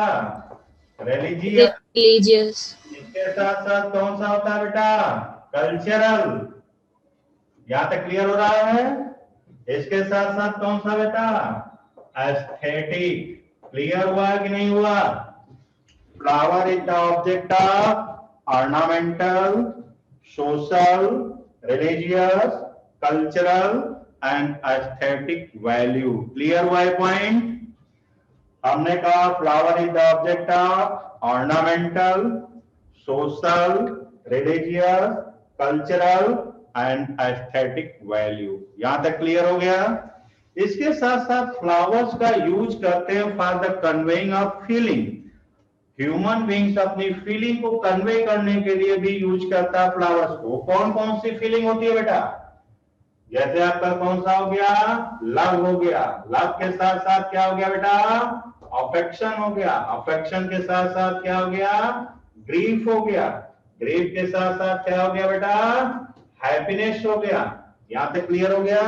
रिलीजियस, रिलीजियस, इसके साथ साथ कौन सा होता है बेटा, कल्चरल। यहां तक क्लियर हो रहा है। इसके साथ साथ कौन सा बेटा, एस्थेटिक। क्लियर हुआ कि नहीं हुआ। Flower is the object of ornamental, social, religious, cultural and aesthetic value. Clear हुआ है पॉइंट। हमने कहा flower is the object of ornamental, social, religious, cultural and aesthetic value. यहां तक क्लियर हो गया। इसके साथ साथ फ्लावर्स का यूज करते हैं for the conveying of feeling. Human beings अपनी फीलिंग को कन्वे करने के लिए भी यूज करता है फ्लावर्स को। कौन कौन सी फीलिंग होती है बेटा, जैसे आपका कौन सा हो गया, लव हो गया, लव के साथ साथ क्या हो गया बेटा, अफेक्शन हो गया, अफेक्शन के साथ साथ क्या हो गया, ग्रीफ हो गया, ग्रीफ के साथ साथ क्या हो गया बेटा, हैप्पीनेस हो गया। यहां तक क्लियर हो गया।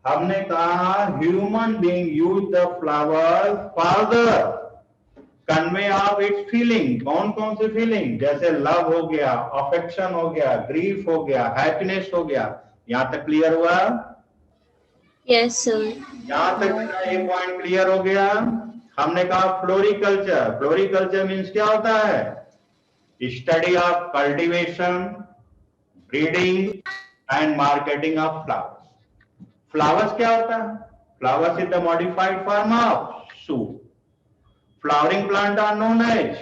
हमने कहा human being use the flower for the convey of its feeling. कौन कौन सी फीलिंग, जैसे लव हो गया, अफेक्शन हो गया, ग्रीफ हो गया, हैप्पीनेस हो गया। यहां तक क्लियर हुआ। यस सर, यहां तक ये पॉइंट क्लियर हो गया। हमने कहा फ्लोरिकल्चर, फ्लोरिकल्चर मीन्स क्या होता है, study of cultivation, breeding and marketing of flowers. Flowers क्या होता है, flowers is the modified form of shoot. Flowering plant are known as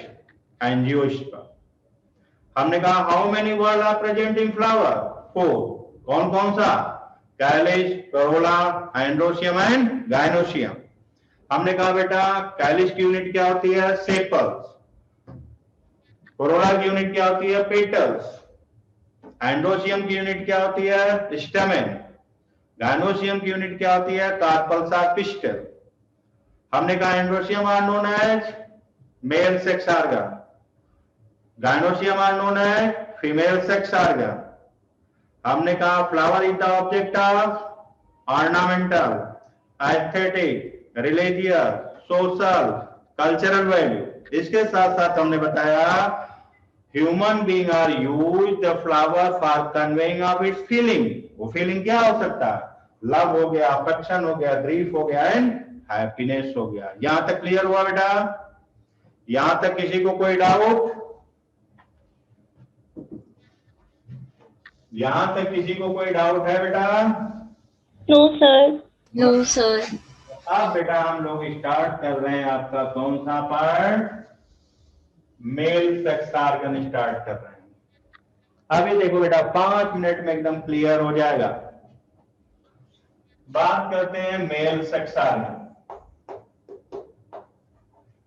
angiosperm. हमने कहा how many word are present in flower, 4। कौन कौन सा, calyx, corolla, androecium and gynoecium. हमने कहा बेटा कैलिस की यूनिट क्या होती है, सेपल्स, कोरोला की यूनिट क्या होती है, पेटल्स, एंड्रोसियम की यूनिट क्या होती है, स्टेमेन, गाइनोसियम की यूनिट क्या होती है, कार्पल्स और पिस्टल। हमने कहा androecium are known as male sex organ, gynoecium are known as female sex organ. हमने कहा flower is the object of ornamental, aesthetic, religious, social, cultural value. इसके साथ साथ हमने बताया human being are use the flower for conveying of its feeling. वो feeling क्या हो सकता है? लव हो गया, अफेक्शन हो गया, ग्रीफ हो गया एंड हैप्पीनेस हो गया। यहां तक क्लियर हुआ बेटा? यहां तक किसी को कोई डाउट? यहां तक किसी को कोई डाउट है बेटा? No, sir. No, sir. अब बेटा हम लोग स्टार्ट कर रहे हैं आपका कौन सा part? Mail sex organ start कर रहे हैं। अभी देखो बेटा 5 मिनट में एकदम क्लियर हो जाएगा। बात करते हैं मेल सेक्स ऑर्गन,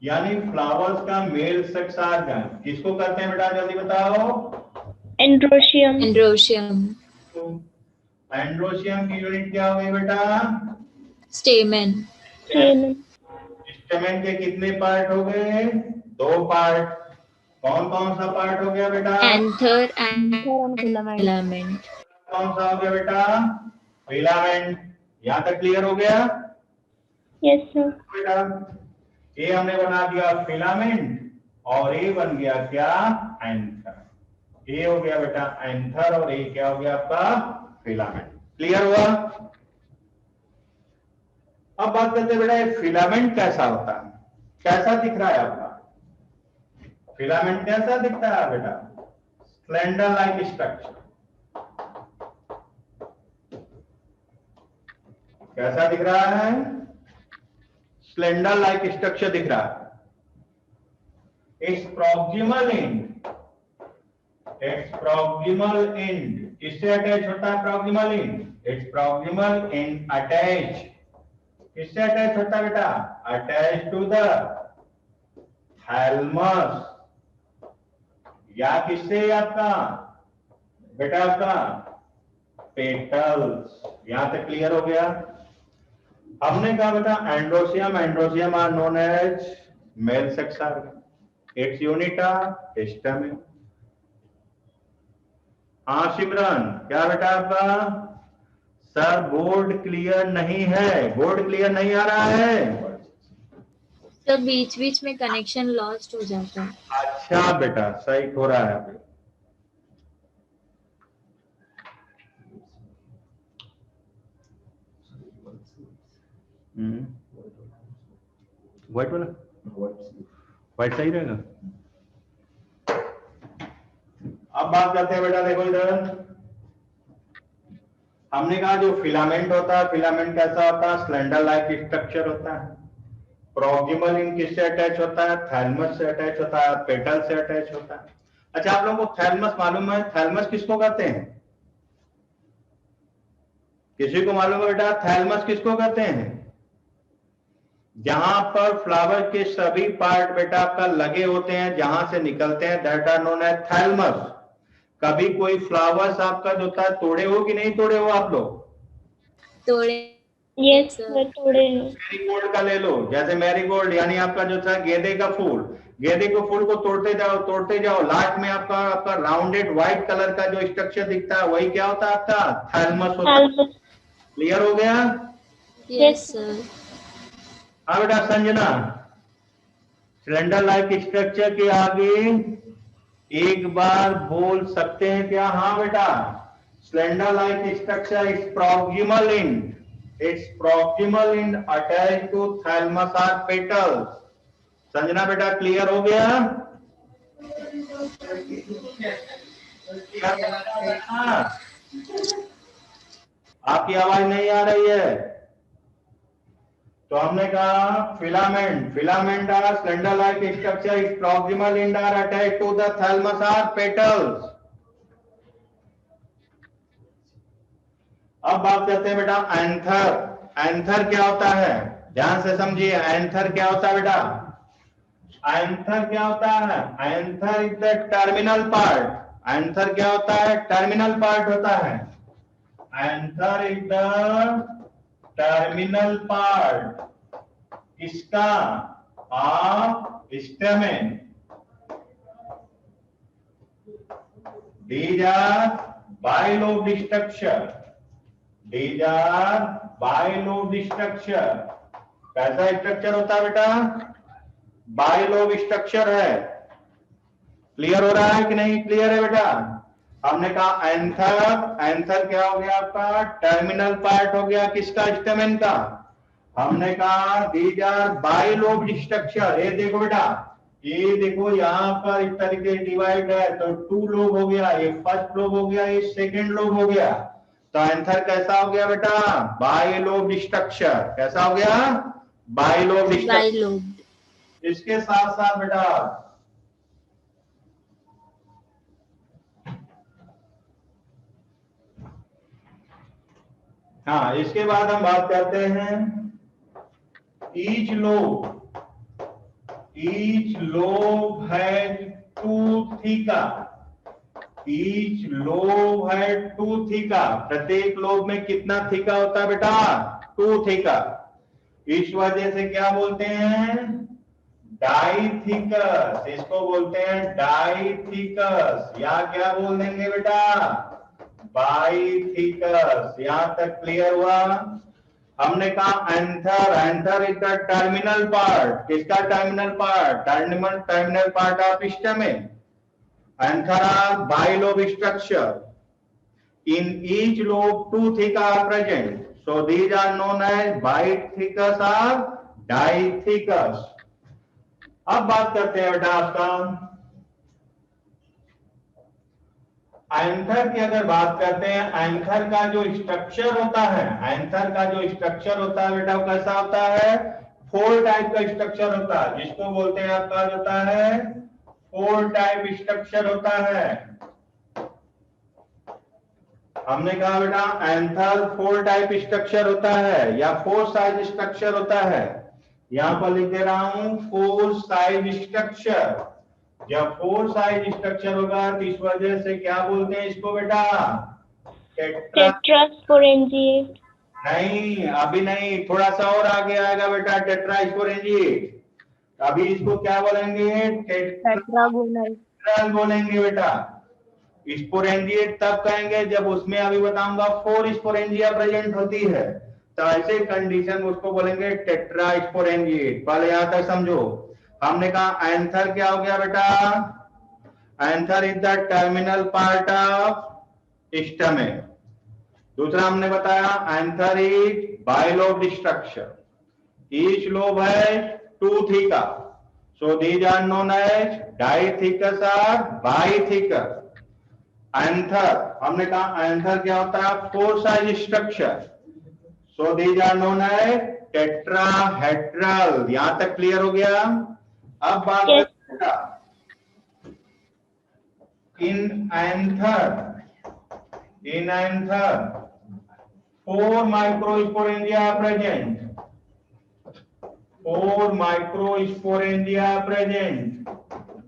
यानी फ्लावर्स का मेल सेक्स ऑर्गन किसको कहते हैं बेटा? जल्दी बताओ। Androecium. Androecium. एंड्रोशियम की यूनिट क्या हो गई बेटा? Stamen. Stamen. स्टेमेन के कितने पार्ट हो गए? 2 पार्ट। कौन कौन सा पार्ट हो गया बेटा? Anther and filament. filament. कौन सा हो गया बेटा? फिलामेंट। यहां तक क्लियर हो गया Yes, sir. बेटा? ये हमने बना दिया फिलामेंट और ये बन गया क्या? एंथर। ये हो गया बेटा एंथर और ये क्या हो गया आपका? फिलामेंट। क्लियर हुआ? अब बात करते हैं बेटा ये फिलामेंट कैसा होता है, कैसा दिख रहा है आपका? फिलामेंट कैसा दिखता है बेटा? Slender like structure. कैसा दिख रहा है? स्लेंडर लाइक स्ट्रक्चर दिख रहा है। इट्स प्रॉक्सिमल एंड किससे अटैच होता है? Proximal end. Its proximal end attach किससे अटैच होता है बेटा? Attach to the thalamus. या किससे आपका बेटा? आपका पेटल्स। यहां तक क्लियर हो गया? हमने कहा बेटा androecium are known as male sex organ, its unit of stamen. हाँ सिमरन, क्या बेटा आपका? सर बोर्ड क्लियर नहीं है, बोर्ड क्लियर नहीं आ रहा है। तो बीच बीच में कनेक्शन लॉस्ट हो जाता है। अच्छा बेटा सही हो रहा है अभी। व्हाइट वाला, व्हाइट सही रहेगा। अब बात करते हैं बेटा, देखो इधर हमने कहा जो फिलामेंट होता है, फिलामेंट कैसा होता है? स्लेंडर लाइक स्ट्रक्चर होता है। प्रॉक्सिमल इन किससे अटैच होता है? थैलमस से अटैच होता है, पेटल से अटैच होता है। अच्छा आप लोगों को थैलमस मालूम है? थैलमस किसको कहते हैं? किसी को मालूम है बेटा थैलमस किसको कहते हैं? जहां पर फ्लावर के सभी पार्ट बेटा आपका लगे होते हैं, जहां से निकलते हैं, that are known as thalamus. कभी कोई फ्लावर्स आपका जो था तोड़े हो कि नहीं तोड़े हो आप लोग? तोड़े। Yes, sir. थोड़े हैं। मैरीगोल्ड का ले लो, जैसे मैरीगोल्ड यानी आपका जो था गेंदे का फूल, गेंदे के फूल को तोड़ते जाओ, लास्ट में आपका राउंडेड व्हाइट कलर का जो स्ट्रक्चर दिखता है वही क्या होता है? आपका थैलमस होता है। Thalamus. क्लियर हो गया? Yes, sir. हाँ बेटा संजना, सिलेंडर लाइक स्ट्रक्चर के आगे एक बार बोल सकते हैं क्या? हाँ बेटा, slender like structure is proximal end, its proximal end attach to thalamus are petals. Sanjana बेटा क्लियर हो गया? आपकी आवाज नहीं आ रही है। तो हमने कहा filament are slender like structure is proximal end are attached to the thalamus are petals. अब बात करते हैं बेटा एंथर। एंथर क्या होता है? ध्यान से समझिए, एंथर क्या होता है बेटा? एंथर क्या होता है? Anther is the terminal part. Anther क्या होता है? टर्मिनल पार्ट होता है। Anther is the terminal part किसका? Of stamen, these are bilobed structure, these are bilobed structure। कैसा स्ट्रक्चर होता है बेटा? बाइलोब स्ट्रक्चर है। क्लियर हो रहा है कि नहीं क्लियर है बेटा? हमने कहा एंथर, एंथर क्या हो गया आपका? टर्मिनल पार्ट हो गया किसका? स्टेमेन का। हमने कहा दीज आर बाइलोब्ड स्ट्रक्चर। ये देखो बेटा, ये देखो यहाँ पर इस तरीके डिवाइड है तो 2 लोब हो गया, ये फर्स्ट लोब हो गया, ये सेकंड लोब हो गया। तो एंथर कैसा हो गया बेटा? Bilobed structure. कैसा हो गया? Bilobed structure. बाइलोब्ड। इसके साथ साथ बेटा हाँ, इसके बाद हम बात करते हैं each lobe has 2 theca. Each lobe है 2 थीका। प्रत्येक लोब में कितना थीका होता है बेटा? 2 थीका। इस वजह से क्या बोलते हैं? डाइथीकस। इसको बोलते हैं डाइथीकस, या क्या बोल देंगे बेटा? बाइथीकस। यहां तक क्लियर हुआ? हमने कहा anther, anther is the terminal part. किसका terminal part? Terminal part of stamen. Anther are bilobe structure. In each lobe 2 theca are present, so these are known as bitythecus or dithecus। अब बात करते हैं बेटा आपका एंथर की। अगर बात करते हैं एंथर का जो स्ट्रक्चर होता है, एंथर का जो स्ट्रक्चर होता है बेटा वो कैसा होता है? 4 टाइप का स्ट्रक्चर होता है, जिसको बोलते हैं आपका होता है 4 टाइप स्ट्रक्चर होता है। हमने कहा बेटा एंथर 4 टाइप स्ट्रक्चर होता है या 4 साइज स्ट्रक्चर होता है। यहां पर लिख दे रहा हूं 4 साइज स्ट्रक्चर। जब 4 साइज स्ट्रक्चर होगा तो इस वजह से क्या बोलते हैं इसको बेटा? टेट्रास्पोरेंजिएट। नहीं, अभी नहीं, थोड़ा सा और आगे आएगा बेटा टेट्रास्पोरेंजिएट। अभी इसको क्या बोलेंगे? टेट्रागोनल बोलेंगे बेटा। स्पोरेंजिएट तब कहेंगे जब उसमें अभी बताऊंगा 4 स्पोरेंजिया प्रेजेंट होती है, तो ऐसे कंडीशन में उसको बोलेंगे टेट्रा स्पोरेंजिएट। पहले यहां तक समझो। हमने कहा एंथर क्या हो गया बेटा? Anther is the terminal part of stamen. दूसरा हमने बताया anther is bilobed structure. Each lobe है 2 theca, so these are known as dithecous और बाइथीकस। एंथर, हमने कहा एंथर क्या होता है? 4 size structure, so these are known as tetrahedral. यहां तक क्लियर हो गया? अब बात करते हैं in anther 4 microsporangia present. 4 microsporangia present.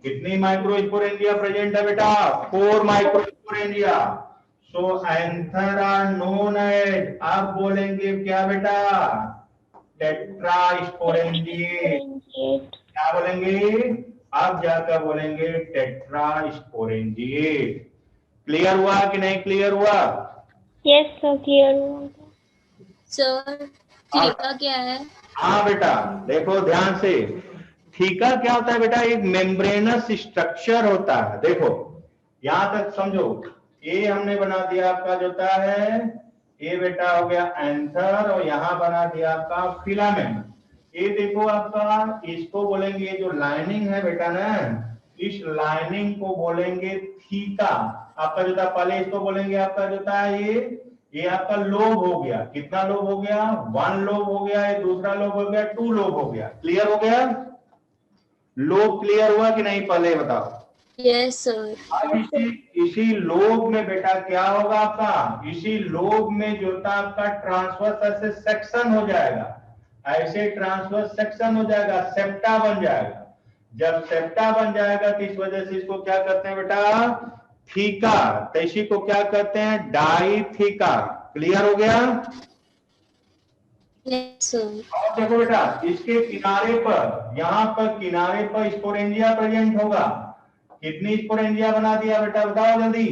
कितनी माइक्रोस्पोरेंजिया प्रेजेंट है बेटा? 4 microsporangia. So anther are known as, अब बोलेंगे क्या बेटा? टेट्रास्पोरेंजिएट। क्या बोलेंगे? अब जाकर बोलेंगे टेट्रास्पोरेंजिएट। क्लियर हुआ कि नहीं क्लियर हुआ? यस सर, क्लियर हुआ। सर थीका क्या है? हाँ बेटा, देखो ध्यान से। थीका क्या होता है बेटा? एक मेम्ब्रेनस स्ट्रक्चर होता है। देखो यहां तक समझो। ये हमने बना दिया आपका जो होता है, ये बेटा हो गया एंथर, और यहां बना दिया आपका फिलामेंट। ये देखो आपका, इसको बोलेंगे जो लाइनिंग है बेटा ना, इस लाइनिंग को बोलेंगे थीका। आपका जो था पहले इसको बोलेंगे आपका जो था ये आपका लोब हो गया। कितना लोब हो गया? 1 लोब हो गया। ये दूसरा लोब हो गया, 2 लोब हो गया। क्लियर हो गया? लोब क्लियर हुआ कि नहीं पहले बताओ? Yes sir. अब इसी लोब में बेटा क्या होगा आपका? इसी लोब में जो था आपका ट्रांसवर्स ऐसे सेक्शन हो जाएगा। ऐसे ट्रांसवर्स सेक्शन हो जाएगा, सेप्टा बन जाएगा। जब सेप्टा बन जाएगा तो इस वजह से इसको क्या करते हैं बेटा? थीका। तो इसी को क्या कहते हैं? डाइथीका। क्लियर हो गया? Yes, sir. और देखो बेटा, इसके किनारे पर, यहाँ पर किनारे पर स्पोरेंजिया प्रेजेंट होगा। कितनी स्पोरेंजिया बना दिया बेटा, बताओ जल्दी।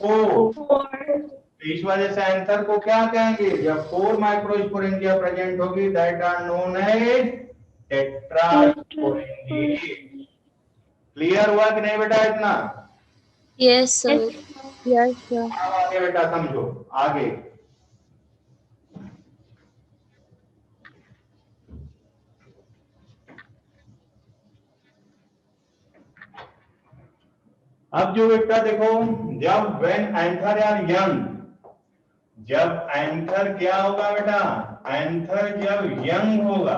4। 4. तो इस वजह से आंसर को क्या कहेंगे, जब 4 माइक्रोस्पोरेंजिया प्रेजेंट होगी, that are known as tetrasporangia. Clear हुआ कि नहीं बेटा इतना? Yes, sir. Yes, sir. अब आगे बेटा समझो आगे। अब जो बेटा देखो, जब व्हेन एंथर आर यंग, जब एंथर क्या होगा बेटा, एंथर जब यंग होगा,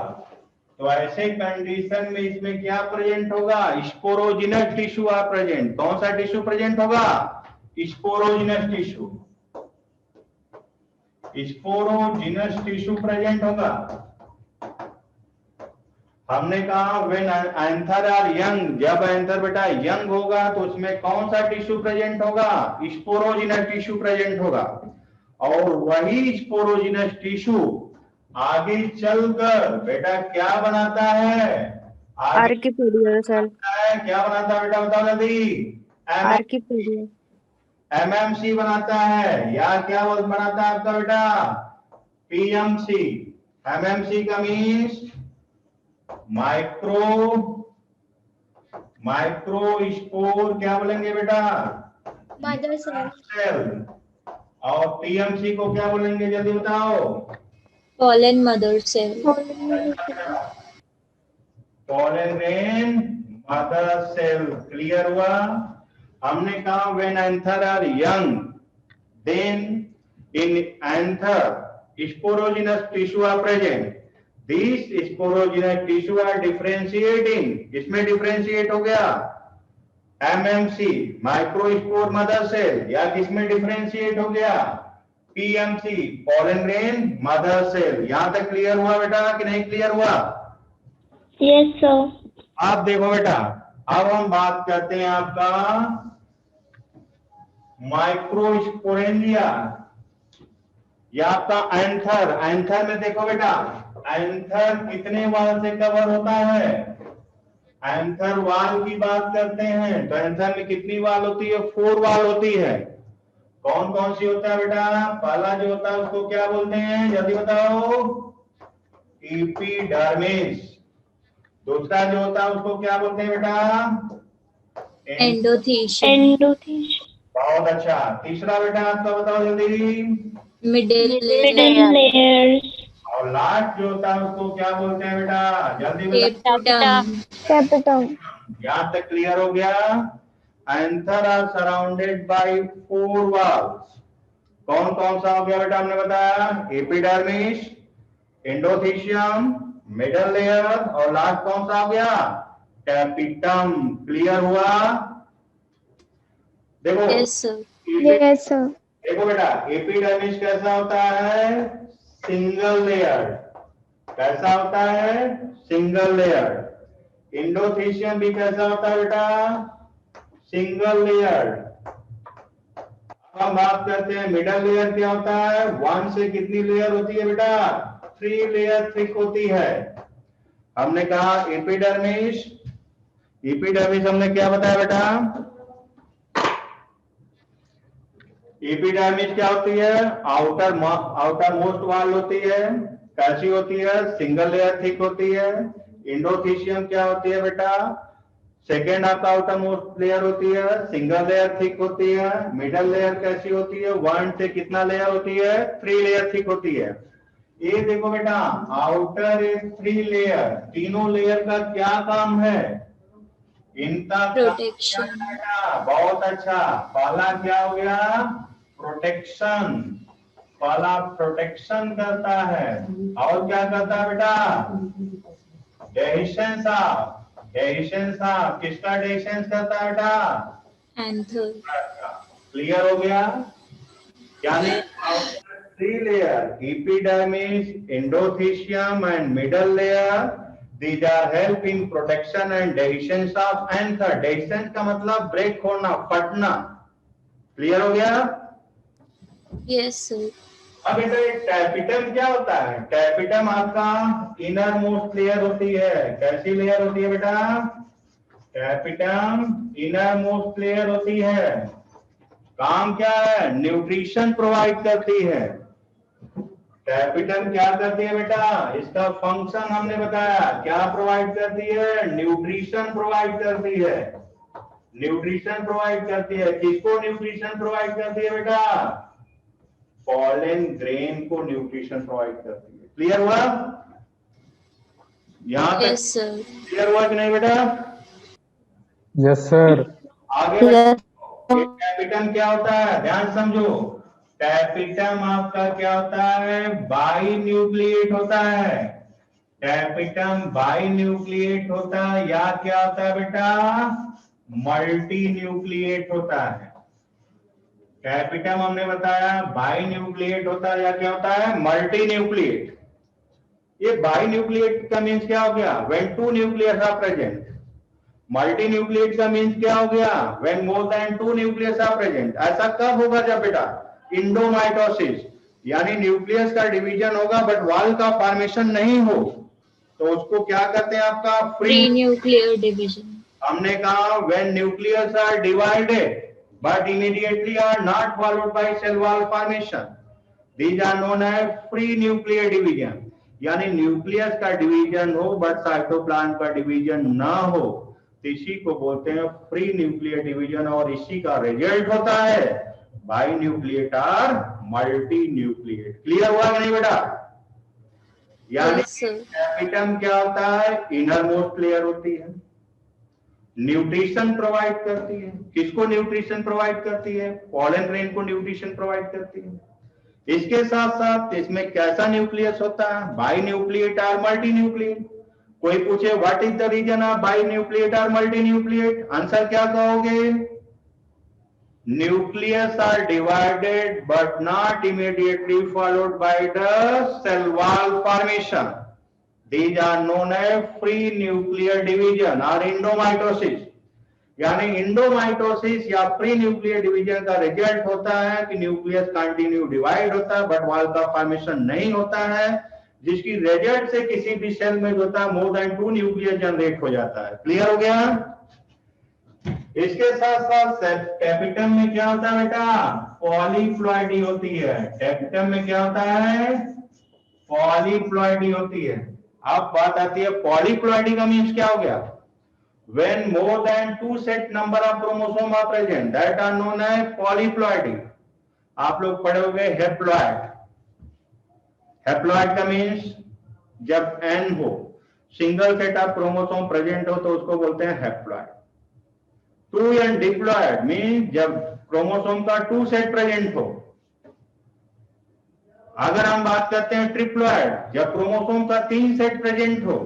तो ऐसे कंडीशन में इसमें क्या प्रेजेंट होगा, स्पोरोजिनस टिश्यू आ प्रेजेंट। कौन सा टिश्यू प्रेजेंट होगा, sporogenous tissue. Sporogenous tissue present होगा। हमने कहा व्हेन एंथर आर यंग, जब एंथर बेटा यंग होगा तो उसमें कौन सा टिश्यू प्रेजेंट होगा, स्पोरोजिनस टिश्यू प्रेजेंट होगा। और वही स्पोरोजिनस टिश्यू आगे चलकर बेटा क्या बनाता है, Archipedial cell. क्या बनाता है बेटा, बताओ जल्दी। Archipedial. एमएमसी बनाता है, या क्या बनाता है आपका बेटा, पीएमसी। एमएमसी का मीन्स माइक्रो स्पोर, क्या बोलेंगे बेटा, Mother cell. सेल। और पीएमसी को क्या बोलेंगे, जल्दी बताओ। Pollen mother cell. Pollen grain mother cell. Clear हुआ? हमने कहा when anther are young, then in anther sporogenous tissue are present. This sporogenous tissue are differentiating, इसमें डिफरेंशिएट हो गया एमएमसी माइक्रोस्पोर मदर सेल, या किसमें डिफरेंशिएट हो गया, PMC pollen grain mother cell. यहां तक क्लियर हुआ बेटा कि नहीं क्लियर हुआ? Yes, sir. आप देखो बेटा, अब हम बात करते हैं आपका माइक्रोस्पोरेंजिया, या आपका एंथर। एंथर में देखो बेटा, एंथर कितने वाल से कवर होता है, एंथर वाल की बात करते हैं तो एंथर में कितनी वाल होती है, 4 वाल होती है। कौन कौन सी होता है बेटा, पहला जो होता है उसको क्या बोलते हैं, जल्दी बताओ, एपिडर्मिस। दूसरा जो होता है उसको क्या बोलते हैं बेटा, Endothecium. Endothelium. बहुत अच्छा। तीसरा बेटा आपका बताओ जल्दी, Middle layer. Middle layers. और लास्ट जो होता है उसको क्या बोलते हैं बेटा, जल्दी बताओ। Epiderm. Capitum. यहाँ तक क्लियर हो गया? Anther are surrounded by 4 walls. कौन कौन सा हो गया बेटा, हमने बताया, एपिडर्मिस, एंडोथीशियम, मिडल लेयर, और लास्ट कौन सा हो गया, कैपिटम। क्लियर हुआ? देखो Yes, sir. Yes, sir. देखो बेटा, एपिडर्मिस कैसा होता है, सिंगल लेयर। कैसा होता है, सिंगल लेयर। एंडोथीशियम भी कैसा होता है बेटा, सिंगल लेयर। अब हम बात करते हैं मिडल लेयर क्या होता है, 1 से कितनी लेयर होती है बेटा, 3 लेयर थिक होती है। हमने कहा एपिडर्मिस, एपिडर्मिस हमने क्या बताया बेटा, एपिडर्मिस क्या होती है, आउटर मोस्ट वॉल होती है। कैसी होती है, सिंगल लेयर थिक होती है। एंडोथीशियम क्या होती है बेटा, सेकेंड आपका आउटर मोस्ट लेयर होती है, सिंगल लेयर थिक होती है। मिडल लेयर कैसी होती है, 1 से कितना लेयर होती है, 3 लेयर थिक होती है। ये देखो बेटा, आउटर 3 लेयर, तीनों लेयर का क्या काम है, इनका Protection. काम क्या है बेटा, बहुत अच्छा। पहला क्या हो गया, प्रोटेक्शन। पहला प्रोटेक्शन करता है, और क्या करता है बेटा, डेहिशन साफ। डेहिशन साफ किसका डेहिशन करता है बेटा, Anther. क्लियर हो गया? यानी 3 layer, epidermis, endothecium and middle layer, these are help in protection and dehiscence of anther. Dehiscence का मतलब ब्रेक होना, फटना। क्लियर हो गया? Yes, sir. अब बेटा टैपिटम क्या होता है? टैपिटम आपका इनर मोस्ट लेयर होती है। कैसी लेयर होती है बेटा? टैपिटम इनर मोस्ट लेयर होती है। काम क्या है? न्यूट्रिशन प्रोवाइड करती है। टैपिटम क्या करती है बेटा? इसका फंक्शन हमने बताया, क्या प्रोवाइड करती है? न्यूट्रिशन प्रोवाइड करती है। न्यूट्रिशन प्रोवाइड करती है। किसको न्यूट्रिशन प्रोवाइड करती है बेटा? पॉलन ग्रेन को न्यूट्रिशन प्रोवाइड करती है। क्लियर हुआ? यहां तक यस सर। क्लियर हुआ कि नहीं बेटा? Yes sir. आगे टैपिटम क्या होता है? ध्यान समझो। टैपिटम आपका क्या होता है? बाई न्यूक्लिएट होता है। टैपिटम बाई न्यूक्लिएट होता है या क्या होता है बेटा? मल्टी न्यूक्लिएट होता है। कैपिटम हमने बताया बाई न्यूक्लिएट होता है या क्या होता है? Multinucleate. ये बाई न्यूक्लिएट का मीन्स क्या हो गया? When two nucleus are present. Multinucleate का मीन्स क्या हो गया? When more than two nucleus are present. ऐसा कब होगा जब बेटा? इंडोमाइटोसिस, यानी न्यूक्लियस का डिवीजन होगा बट वॉल का फॉर्मेशन नहीं हो, तो उसको क्या कहते हैं? आपका प्री न्यूक्लियर डिवीजन। हमने कहा when nucleus are divided but immediately are not followed by cell wall formation, these are known as free nuclear division। यानी न्यूक्लियस का डिवीजन हो बट साइटोप्लाज्म का डिवीजन ना हो, तो इसी को बोलते हैं फ्री न्यूक्लियर डिवीजन। और इसी का रिजल्ट होता है बाई न्यूक्लिएट और मल्टी न्यूक्लिएट। क्लियर हुआ कि नहीं बेटा? यानी कैपिटम क्या होता है? इनर मोस्ट लेयर होती है, न्यूट्रिशन प्रोवाइड करती है। किसको न्यूट्रिशन प्रोवाइड करती है? पॉलन ग्रेन को न्यूट्रिशन प्रोवाइड करती है। इसके साथ साथ इसमें कैसा न्यूक्लियस होता है? बाई न्यूक्लिएट और मल्टी न्यूक्लिएट। कोई पूछे what is the reason of binucleate और मल्टी न्यूक्लिएट, आंसर क्या कहोगे? Nucleus are divided but not immediately followed by the cell wall formation, these are known as free nuclear division or endomitosis। यानी इंडोमाइटोसिस या free nuclear division का result होता है कि nucleus continue divide होता है बट वॉल का फॉर्मेशन नहीं होता है, जिसकी रिजल्ट से किसी भी सेल में जो होता है more than two nucleus generate हो जाता है। क्लियर हो गया? इसके साथ साथ कैपिटम में क्या होता है बेटा? पॉलीप्लॉइडी होती है। कैपिटम में क्या होता है? पॉलीप्लॉइडी होती है। अब बात आती है पॉलीप्लॉइडी का मीन्स क्या हो गया? When more than two set number of chromosome are present, that are known as polyploidy। आप लोग पढ़े होंगे हेप्लॉइड। हेप्लॉइड का मीन्स जब n हो, single set of chromosome present हो तो उसको बोलते हैं haploid. Two and diploid means जब क्रोमोसोम का टू सेट प्रेजेंट हो। अगर हम बात करते हैं ट्रिप्लॉइड, जब क्रोमोसोम का 3 सेट प्रेजेंट हो।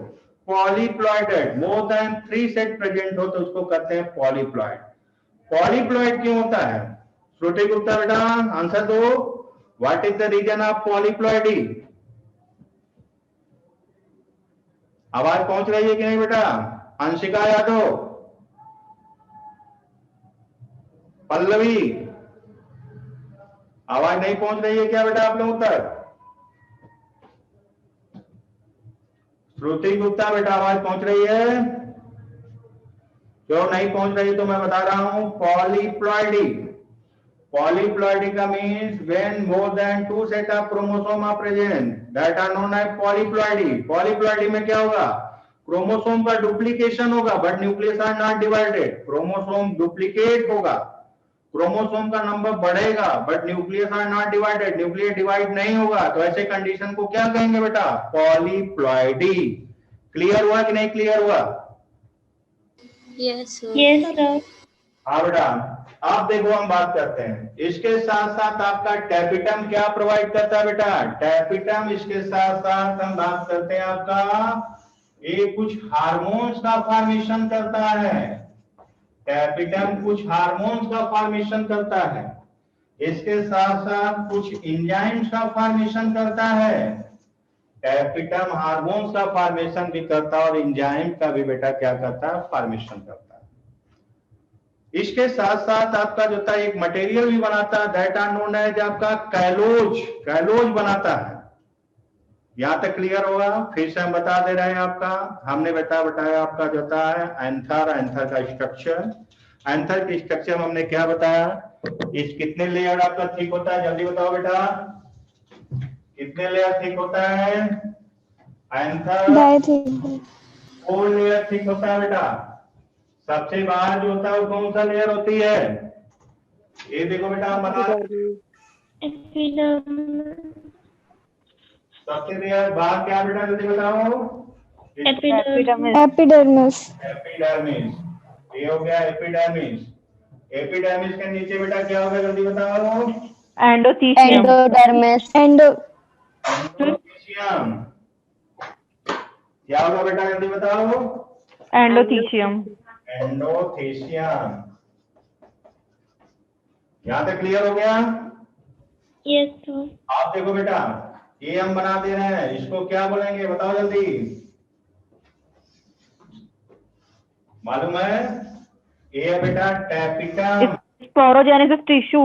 पॉलीप्लॉइडेड मोर देन 3 सेट प्रेजेंट हो तो उसको कहते हैं पॉलीप्लॉइड। पॉलीप्लॉइड क्यों होता है? श्रुति गुप्ता बेटा आंसर दो। What is the reason of polyploidy? आवाज पहुंच रही है कि नहीं बेटा? अंशिका यादव, पल्लवी, आवाज नहीं पहुंच रही है क्या बेटा आप लोगों तक? श्रुति गुप्ता बेटा आवाज पहुंच रही है? क्यों नहीं पहुंच रही? तो मैं बता रहा हूं पॉलीप्लॉइडी। पॉलीप्लॉइडी का means when more than two set of chromosome are present, that are known as polyploidy. Polyploidy में क्या होगा? क्रोमोसोम का डुप्लीकेशन होगा but nucleus are not divided. Chromosome duplicate होगा, क्रोमोसोम का नंबर बढ़ेगा but nucleus are not divided, nucleus divide नहीं होगा, तो ऐसे कंडीशन को क्या कहेंगे बेटा? पॉलीप्लॉइडी। क्लियर हुआ कि नहीं क्लियर हुआ? Yes sir. Yes, sir. हाँ बेटा। अब देखो हम बात करते हैं, इसके साथ साथ आपका टैपिटम क्या प्रोवाइड करता है बेटा? टैपिटम इसके साथ साथ हम बात करते हैं आपका ये कुछ हार्मोन्स का फॉर्मेशन करता है। टैपिटम कुछ हार्मोन्स का फॉर्मेशन करता है, इसके साथ साथ कुछ एंजाइम्स का फॉर्मेशन करता है। टैपिटम हार्मोन्स का फॉर्मेशन भी करता है और एंजाइम का भी बेटा क्या करता है? फॉर्मेशन करता है। इसके साथ साथ आपका जो था एक मटेरियल भी बनाता है, दैट आर नोन एज आपका कैलोज। कैलोज बनाता है। यहां तक क्लियर होगा? फिर से हम बता दे रहे हैं आपका, हमने बताया आपका जो था एंथर, एंथर का स्ट्रक्चर। एंथर के स्ट्रक्चर में हमने क्या बताया? इस कितने लेयर आपका थिक होता है, जल्दी बताओ बेटा, कितने लेयर थिक होता है? एंथर डायथेरियल 4 लेयर थिक होता है बेटा। सबसे बाहर जो होता है वो कौन सा लेयर होती है? ये देखो बेटा, हम बना Epidermis. सबसे लेयर बाहर क्या बेटा, जल्दी बताओ। Epidermis. Epidermis epidermis. ये हो गया एपिडर्मिस। एपिडर्मिस के नीचे बेटा क्या होगा, जल्दी बताओ। Endothecium endodermis endothecium. क्या होगा बेटा, जल्दी बताओ। Endothecium endothecium. यहां तक क्लियर हो गया? Yes, sir. आप देखो बेटा, ये हम बना दे रहे हैं, इसको क्या बोलेंगे बताओ जल्दी। मालूम है? ये है बेटा टैपिटम। स्पोरोजेनेसिस टिश्यू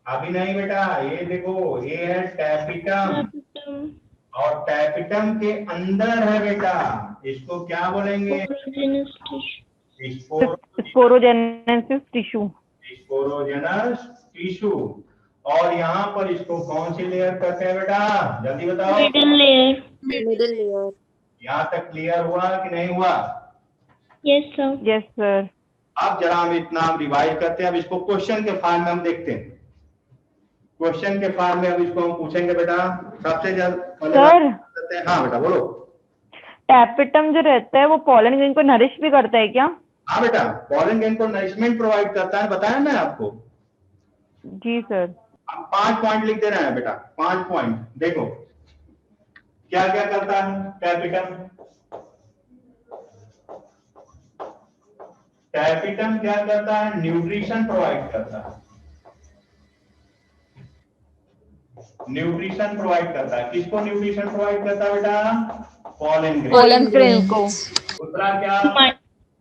अभी नहीं बेटा, ये देखो, ये है टैपिटम। Tapetum. और टैपिटम के अंदर है बेटा, इसको क्या बोलेंगे? Porogenous tissue. Sporogenesis tissue sporogenous tissue. और यहाँ पर इसको कौन सी लेयर कहते हैं बेटा, जल्दी बताओ। Middle layer. यहाँ तक क्लियर हुआ कि नहीं हुआ? Yes, sir. यस सर अब जरा हम इतना रिवाइज करते हैं। अब इसको क्वेश्चन के फॉर्म में हम देखते हैं। क्वेश्चन के फॉर्म में अब इसको हम पूछेंगे बेटा। सबसे सर हाँ बेटा बोलो। टैपिटम जो रहता है वो पॉलन ग्रेन को नरिश भी करता है क्या? हाँ बेटा, पॉलन ग्रेन को नरिशमेंट प्रोवाइड करता है, बताया मैं आपको। जी सर हम 5 पॉइंट लिख दे रहे हैं बेटा, 5 पॉइंट। देखो क्या क्या करता है टैपिटम। टैपिटम क्या करता है? न्यूट्रिशन प्रोवाइड करता है। न्यूट्रिशन प्रोवाइड करता है। किसको न्यूट्रिशन प्रोवाइड करता है बेटा? Pollen grain. पॉलन ग्रेन को। दूसरा क्या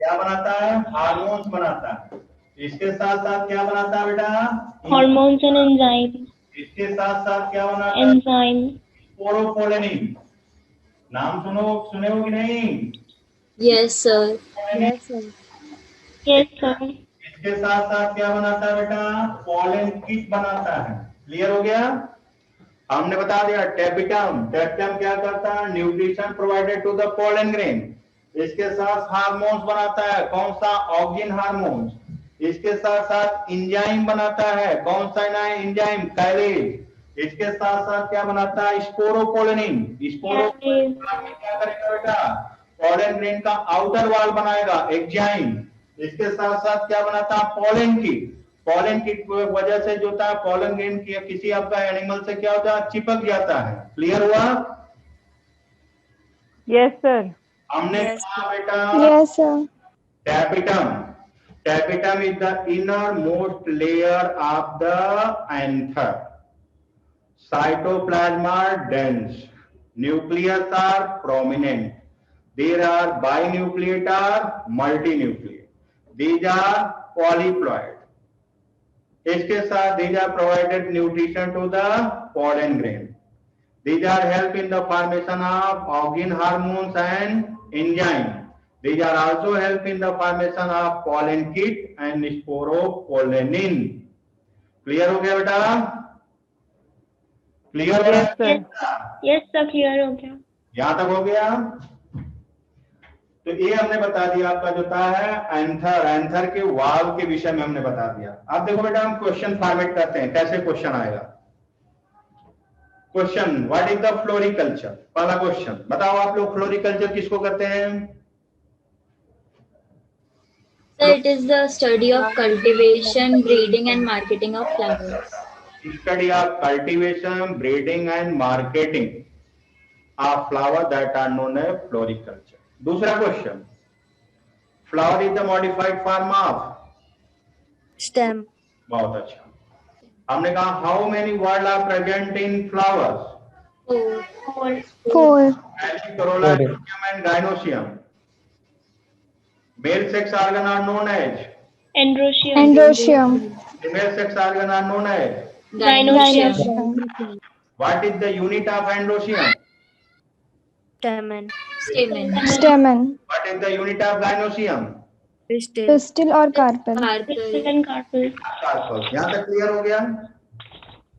क्या बनाता है? हार्मोन्स बनाता है। इसके साथ साथ क्या बनाता है बेटा? Hormones and enzymes. इसके साथ साथ क्या बनाता है? Enzymes. स्पोरोपोलेनिन। नाम सुने हो कि नहीं? Yes, sir. Yes, sir. इसके साथ साथ क्या बनाता है बेटा? पॉलन किट बनाता है। क्लियर हो गया? हमने बता दिया टैपिटम। टैपिटम क्या करता है? Nutrition provided to the pollen grain. इसके साथ हार्मोन्स बनाता है। कौन सा? Auxin hormones. इसके साथ साथ एंजाइम बनाता है। कौन सा एंजाइम? कैलेज। इसके साथ साथ क्या बनाता है? स्पोरोपोलेनिन। स्पोरोपोलेनिन क्या करेगा बेटा? पॉलन ग्रेन का आउटर वॉल बनाएगा, एंजाइम। इसके साथ साथ क्या बनाता है? Pollen kit. पॉलन की वजह से जो होता है पॉलन ग्रेन की किसी आपका एनिमल से क्या होता है? चिपक जाता है। क्लियर हुआ? यस सर हमने कहा बेटा yes sir tapetum. Tapetum is the inner most layer of the anther. Cytoplasm dense. Nucleus are prominent. There are binucleate or multinucleate. These are polyploid. इसके साथ these are provided nutrition to the pollen grain. These are help in the formation of auxin hormones and enzyme. These are also help in the formation of pollen kit and sporopollenin. Clear हो गया बेटा? Clear हो yes गया? Sir Yes, sir. Clear हो गया. यहां तक हो गया? तो ये हमने बता दिया आपका जो था है एंथर। एंथर के वाल के विषय में हमने बता दिया। अब देखो बेटा, हम क्वेश्चन फॉर्मेट करते हैं। कैसे क्वेश्चन आएगा? Question, what is the floriculture? पहला क्वेश्चन बताओ आप लोग, फ्लोरिकल्चर किसको कहते हैं? Sir, it is the study of cultivation, breeding, and marketing of flowers. Study of cultivation, breeding and marketing of flower that are known as floriculture. दूसरा question, flower is the modified form of Stem. बहुत अच्छा। हमने कहा how many word are present in flowers? Four corolla and gynoecium. Male sex organ are known as Androecium. Androecium. Female sex organ are known as. Gynoecium. Gynoecium. What is the unit of androecium? Stamen. Stamen. Stamen. What is the unit of gynoecium? Pistil. Pistil or carpel. Pistil Carpel. and carpel. Carpel. यहाँ तक clear हो गया?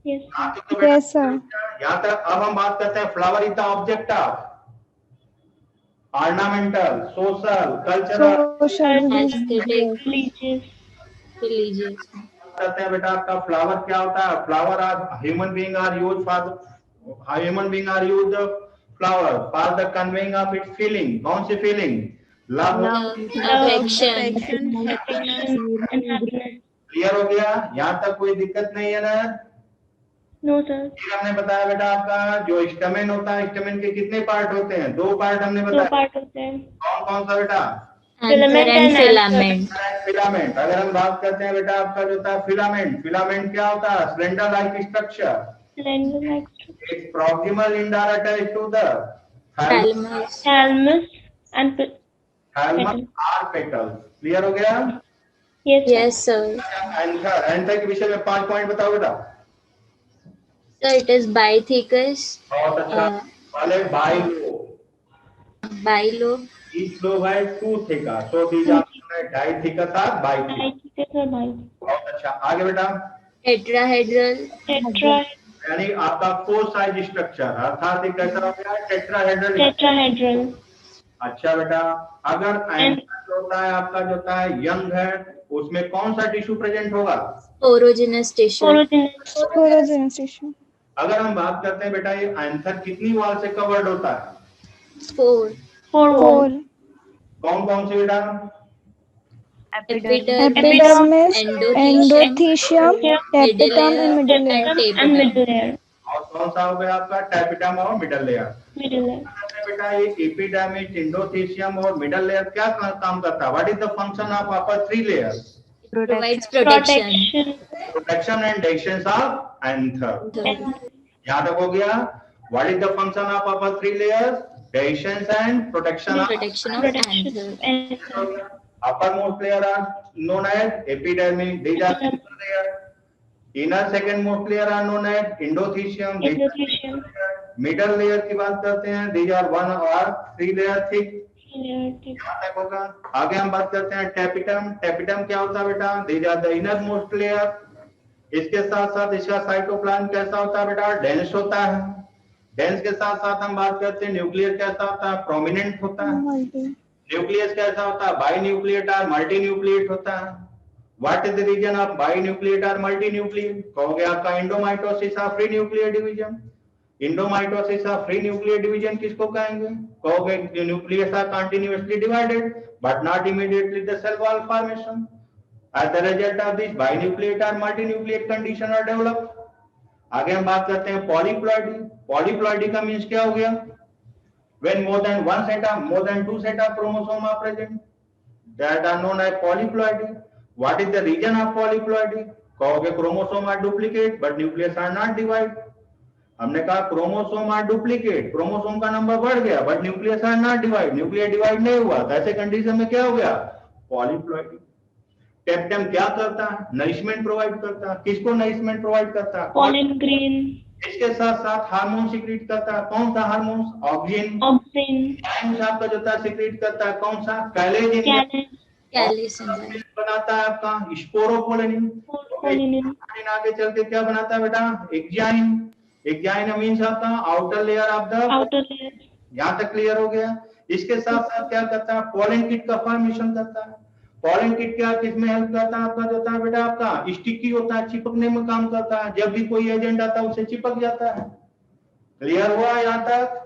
Yes. यहाँ तक तो बेटा Yes, sir. यहाँ तक अब हम बात करते हैं flower is the object of ornamental, social, cultural. Social. Aesthetic. Religious. Religious. करते हैं बेटा आपका फ्लावर क्या होता है? Flower are human being are use flower for the conveying of its feeling. कौन सी feeling? Love. Affection. Happiness and happiness. Clear हो गया? यहाँ तक कोई दिक्कत नहीं है ना? No, sir. फिर हमने बताया बेटा आपका जो स्टमेन होता है, स्टमेन के कितने पार्ट होते हैं? 2 पार्ट हमने दो बताया। पार्ट होते हैं। कौन कौन सा बेटा? Anther and filament. फिलामेंट। अगर हम बात करते हैं बेटा आपका जो होता है फिलामेंट, फिलामेंट क्या होता है? Cylinder like structure. Slender like It's proximal indirect attached to the Thalamus. thalamus and thalamus or petals। Clear हो गया? yes, sir. Yes, sir. Anther, anther के विषय में 5 पॉइंट बताओ बेटा। So it is bithekus, बहुत अच्छा। पहले buy low, bilobe, each lobe has 2 thicker, so these are dithickous or bithekus। Dithykus or bi. बहुत अच्छा। आगे बेटा, tetrahedral, Tetra. यानी आपका 4 साइज स्ट्रक्चर, अर्थात ये कैसा हो गया? टेट्राहेड्रल। Tetrahedral. अच्छा बेटा, अगर एंथर होता है आपका जो होता है यंग है, उसमें कौन सा टिश्यू प्रेजेंट होगा? sporogenous tissue, Sporogenous. Sporogenous. अगर हम बात करते हैं बेटा ये एंथर कितनी वॉल से कवर्ड होता है? spore, 4 walls. 4. कौन कौन सी बेटा? epidermis, Epidermis, endothelium, endothelium, tapetum and middle layer. and And tapetum. middle layer. और कौन सा हो गया आपका? टैपिटम और मिडल लेयर। Middle layer. बेटा ये एपिडर्मिस, एंडोथेलियम और मिडल लेयर क्या काम करता है? What is the function of upper 3 layers? Provides protection. Protection. Protection and defence of anther. यहाँ तक हो गया। What is the function of upper 3 layers? Defence and protection of Protection of Protection. anther. And uppermost layer are known as epidermis, these are central layer. Inner second most layer are known as endothelium, these are endothelium. middle layer की बात करते हैं, these are 1 or 3 layer thick। Layer. यहाँ तक होगा। आगे हम बात करते हैं टैपिटम। टैपिटम क्या होता है बेटा? these are the inner most layer। इसके साथ साथ इसका साइटोप्लाज्म कैसा होता है बेटा? डेंस होता है। डेंस के साथ साथ हम बात करते हैं न्यूक्लियर कैसा होता है? प्रोमिनेंट होता है। Multi. न्यूक्लियस कैसा होता है? बाई न्यूक्लिएट और मल्टी न्यूक्लिएट होता है। What is the reason of binucleate और मल्टी न्यूक्लिएट? कहोगे आपका endomitosis of free nuclear division. Endomitosis of free nuclear division किसको कहेंगे? कहोगे nucleus are continuously divided but not immediately the cell wall formation. As the result of this binucleate और multinucleate condition are develop. आगे हम बात करते हैं polyploidy. Polyploidy का मींस क्या हो गया? When more than 2 set of chromosome are present, that are known as polyploidy. What is the reason of polyploidy? कहोगे chromosome are duplicate but nucleus are not divide। हमने कहा chromosome are duplicate, chromosome का number बढ़ गया but nucleus are not divide, nucleus divide नहीं हुआ, तो ऐसे कंडीशन में क्या हो गया? polyploidy। टेप्टम क्या करता है? नरिशमेंट प्रोवाइड करता है। किसको नरिशमेंट प्रोवाइड करता है? Pollen grain. इसके साथ साथ हार्मोन सीक्रेट करता है। कौन सा हार्मोन? ऑक्सिन। Auxin. आपका जो है सीक्रेट करता है कौन सा? कैलेजिन। Calais. Callus enzyme. बनाता है आपका स्पोरोपोलिन। Pollen. आगे चल के क्या बनाता है बेटा? एक्जाइन। एक्जाइन मींस आपका outer layer of the. Outer layer. यहाँ तक क्लियर हो गया। इसके साथ साथ क्या करता है? पोलन किट का फॉर्मेशन करता है। पोलन किट क्या किसमें हेल्प करता है? आपका जो होता है बेटा आपका स्टिकी होता है, चिपकने में काम करता है। जब भी कोई एजेंट आता है उसे चिपक जाता है। क्लियर हुआ यहाँ तक?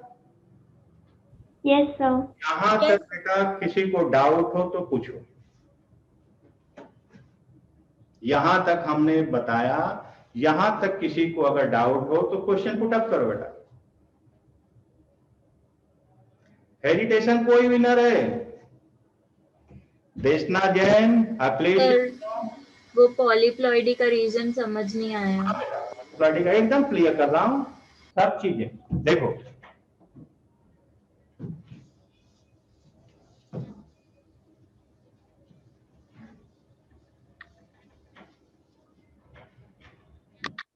Yes, sir. यहाँ तक बेटा किसी को डाउट हो तो पूछो। यहां तक हमने बताया। यहां तक किसी को अगर डाउट हो तो क्वेश्चन पुट अप करो बेटा। हेजिटेशन कोई भी न रहे। देशना जैन सर, वो पॉलीप्लॉइडी का रीजन समझ नहीं आया। का एकदम क्लियर कर रहा हूं सब चीजें। देखो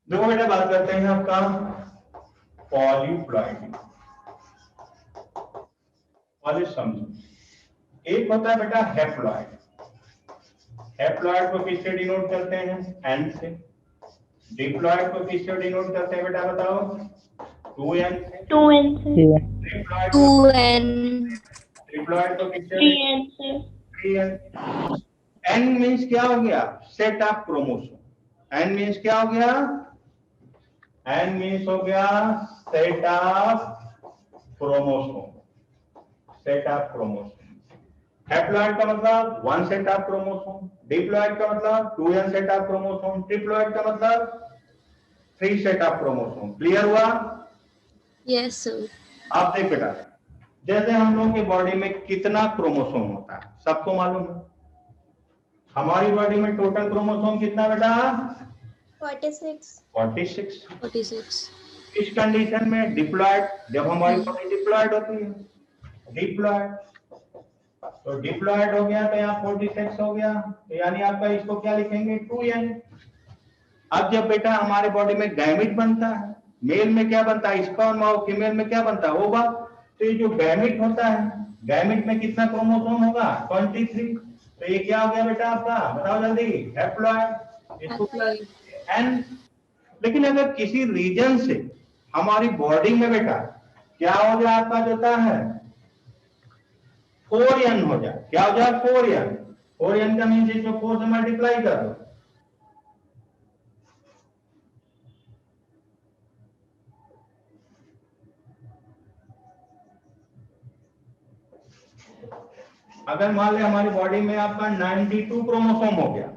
देखो बेटा बात करते हैं आपका पॉलीप्लॉइडी। पॉली समझो, एक होता है बेटा हैप्लॉइड। हैप्लॉइड को किससे डिनोट करते हैं? एन से। डिप्लॉइड को किससे डिनोट करते हैं बेटा बताओ? 2n से। 2n से। Triploid 2n. को किससे? 3n से। 3n। n मींस क्या हो गया? Set of chromosome. n means क्या हो गया? n मींस हो गया set of chromosome. Set of chromosome. Haploid का मतलब 1 सेट ऑफ क्रोमोसोम। डिप्लॉइड का मतलब 2n set of chromosome. Triploid का मतलब 3 सेट ऑफ क्रोमोसोम। क्लियर हुआ? Yes, sir. आप देख बेटा, जैसे हम लोगों की बॉडी में कितना क्रोमोसोम होता है सबको मालूम है। हमारी बॉडी में टोटल क्रोमोसोम कितना बेटा? 46। 46। 46. इस कंडीशन में डिप्लॉइड, जब हमारी बॉडी डिप्लॉइड होती है, डिप्लॉइड तो डिप्लॉइड हो गया तो यहाँ 46 हो गया, तो यानी आपका इसको क्या लिखेंगे? 2n। अब जब बेटा हमारे बॉडी में गैमिट बनता है, मेल में क्या बनता है? स्पर्म, और फीमेल में क्या बनता है? ओवा। तो ये जो गैमिट होता है, गैमिट में कितना क्रोमोसोम होगा? 23। तो ये क्या हो गया बेटा आपका? बताओ जल्दी। हैप्लॉइड। इसको Haploid. एन। लेकिन अगर किसी रीजन से हमारी बॉडी में बेटा क्या हो जाए? आपका जो होता है 4n हो जाए। क्या हो जाए? 4n। 4n का मीन्स इसको 4 से मल्टीप्लाई कर दो। अगर मान ले हमारी बॉडी में आपका 92 क्रोमोसोम हो गया,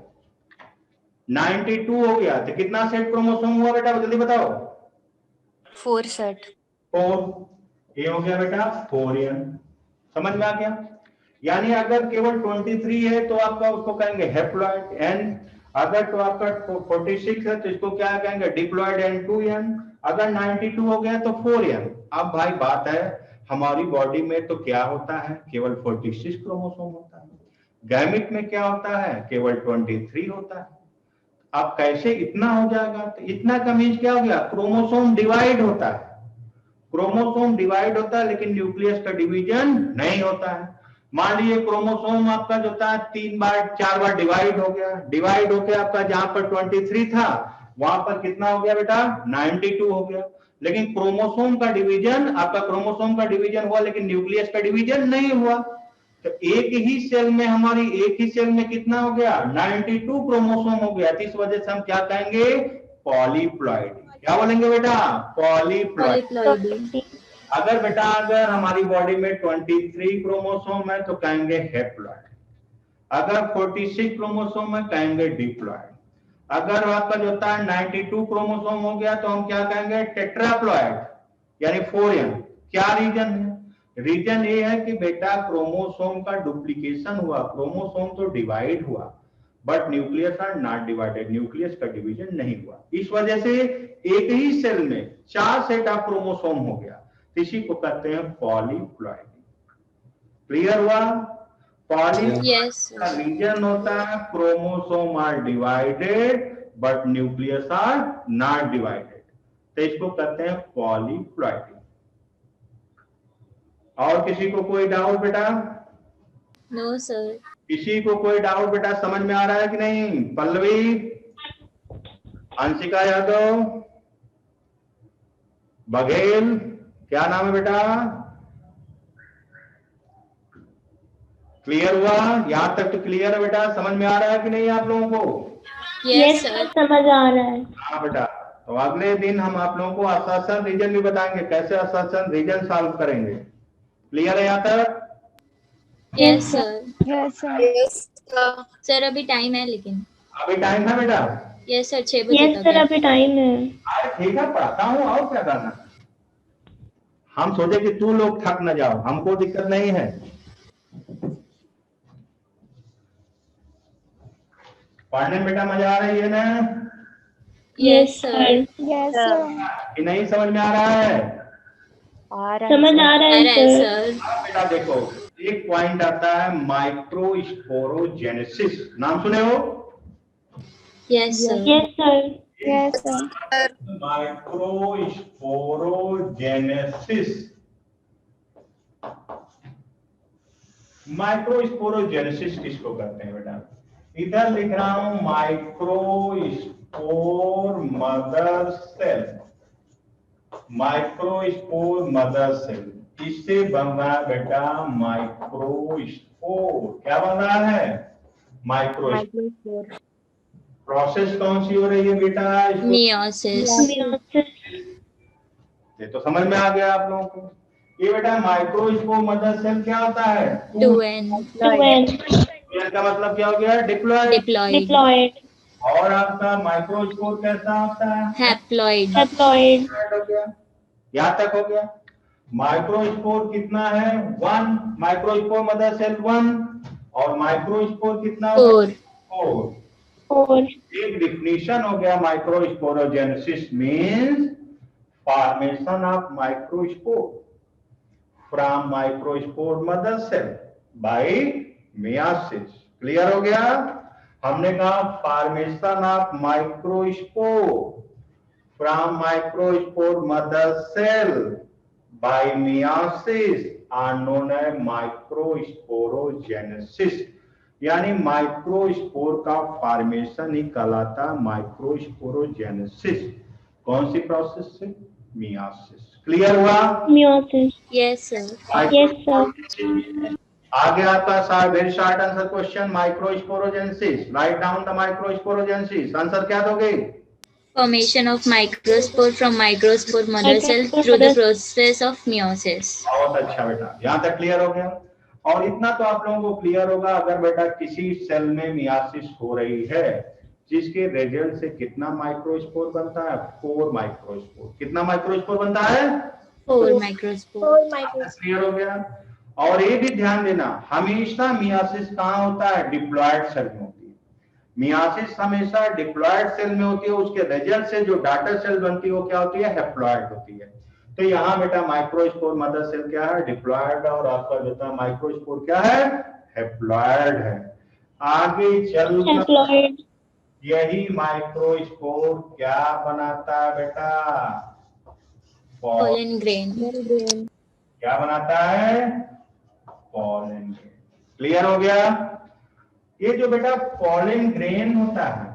92 हो गया तो कितना सेट क्रोमोसोम हुआ बेटा? जल्दी बताओ। 4 set. 4। ये हो गया बेटा 4n। समझ में आ गया? यानी अगर केवल 23 है तो आपका उसको कहेंगे हैप्लॉइड n। अगर तो आपका 46 है तो इसको क्या कहेंगे? Diploid n 2n। अगर 92 हो गया तो 4n। अब भाई बात है, हमारी बॉडी में तो क्या होता है? केवल 46 क्रोमोसोम होता है। गैमिट में क्या होता है? केवल 23 होता है। अब कैसे इतना हो जाएगा? तो इतना का मीन्स क्या हो गया? क्रोमोसोम डिवाइड होता है। क्रोमोसोम डिवाइड होता है लेकिन न्यूक्लियस का डिवीजन नहीं होता है। मान लीजिए क्रोमोसोम आपका जो था 3 बार 4 बार डिवाइड हो गया। डिवाइड होके आपका जहां पर 23 था वहां पर कितना हो गया बेटा? 92 हो गया। लेकिन क्रोमोसोम का डिवीजन, आपका क्रोमोसोम का डिवीजन हुआ लेकिन न्यूक्लियस का डिवीजन नहीं हुआ। तो एक ही सेल में, हमारी एक ही सेल में कितना हो गया? 92 क्रोमोसोम हो गया। तो इस वजह से हम क्या कहेंगे? पॉलीप्लॉइड। क्या बोलेंगे बेटा? पॉलीप्लॉइड। Polyploidy. अगर बेटा अगर हमारी बॉडी में 23 क्रोमोसोम है तो कहेंगे हैप्लॉइड। अगर 46 क्रोमोसोम है कहेंगे डिप्लॉइड। अगर आपका जो होता है 92 क्रोमोसोम हो गया तो हम क्या कहेंगे? टेट्राप्लॉइड, यानी 4n। क्या रीजन है? रीजन ये है कि बेटा क्रोमोसोम का डुप्लीकेशन हुआ, क्रोमोसोम तो डिवाइड हुआ but nucleus are not divided, nucleus का डिवीजन नहीं हुआ। इस वजह से एक ही सेल में 4 सेट ऑफ क्रोमोसोम हो गया। इसी को कहते हैं पॉलीप्लॉइडी। क्लियर हुआ? पॉलीप्लॉइडी Yes, का sir. रीजन होता है chromosome are divided but nucleus are not divided, तो इसको कहते हैं पॉलीप्लॉइडी। और किसी को कोई डाउट बेटा? No, sir. किसी को कोई डाउट बेटा? समझ में आ रहा है कि नहीं? पल्लवी, अंशिका यादव, बघेल, क्या नाम है बेटा? क्लियर हुआ? यहां तक तो क्लियर है बेटा? समझ में आ रहा है कि नहीं आप लोगों को? Yes, sir. समझ आ रहा है। हाँ बेटा, तो अगले दिन हम आप लोगों को असर्शन रीजन भी बताएंगे, कैसे असर्शन रीजन सॉल्व करेंगे। क्लियर है यहाँ तक? Yes, sir. Yes sir. Yes, sir. Sir, अभी टाइम है लेकिन. अभी टाइम है बेटा? Yes, sir. 6 बजे यस तक सर, है. अभी टाइम है। अरे ठीक है, पढ़ाता हूँ, और क्या करना। हम सोचे कि तू लोग थक न जाओ, हमको दिक्कत नहीं है। पढ़ने में बेटा मजा आ रही है ना? Yes, sir. Yes sir. कि नहीं समझ में आ रहा है? समझ आ रहा आ है रहा है, सर। sir. हाँ बेटा देखो, एक पॉइंट आता है माइक्रोस्पोरोजेनेसिस, नाम सुने हो? Yes, sir. Yes sir. Yes, sir. Microsporogenesis. Microsporogenesis किसको कहते हैं बेटा? इधर लिख रहा हूं microspore mother cell. Microspore mother cell, इससे बन रहा है बेटा माइक्रोस्पोर। क्या बन रहा है? माइक्रोस्पोर। प्रोसेस कौन सी हो रही है बेटा? Meiosis. ये तो समझ में आ गया आप लोगों को। ये बेटा माइक्रोस्पोर मदर सेल क्या होता है? 2N. का मतलब क्या हो गया? डिप्लॉयड। Diploid. और आपका माइक्रोस्पोर कैसा होता है? Haploid. हो गया, यहाँ तक हो गया। माइक्रोस्पोर कितना है? 1। माइक्रोस्पोर मदर सेल 1 और माइक्रोस्पोर कितना? 4. 4। एक डिफिनीशन हो गया। Microsporogenesis means formation of microspore from microspore mother cell by meiosis. Clear हो गया? हमने कहा formation of microspore from microspore mother cell by meiosis are known as microsporogenesis. यानी माइक्रोस्पोर का फॉर्मेशन ही कहलाता माइक्रोस्पोरोजेनेसिस। कौन सी प्रोसेस से? मेयोसिस। क्लियर हुआ? Yes, sir. आगे आपका very short answer question, microsporogenesis. Write down the microsporogenesis. Answer क्या दोगे? Formation of microspore from microspore mother cell through the process of meiosis. बहुत अच्छा बेटा, यहाँ तक क्लियर हो गया। और इतना तो आप लोगों को क्लियर होगा, अगर बेटा किसी सेल में मियासिस हो रही है जिसके रिजल्ट से कितना माइक्रोस्पोर बनता है? 4 माइक्रोस्पोर। कितना माइक्रोस्पोर बनता है? 4 microspore. क्लियर हो गया। और ये भी ध्यान देना, हमेशा मियासिस कहाँ होता है? डिप्लॉयड सेल में होती है। मियासिस हमेशा डिप्लॉयड सेल में होती है। उसके रिजल्ट से जो डॉटर सेल बनती है वो क्या होती है? हैप्लॉयड होती है। तो यहाँ बेटा माइक्रोस्पोर मदर सेल क्या है? डिप्लॉयड। और आपका जो था माइक्रोस्पोर क्या है? हैप्लॉयड है। आगे चल यही माइक्रोस्पोर क्या बनाता है बेटा? Pollen grain. क्या बनाता है? Pollen grain. क्लियर हो गया? ये जो बेटा पॉलन ग्रेन होता है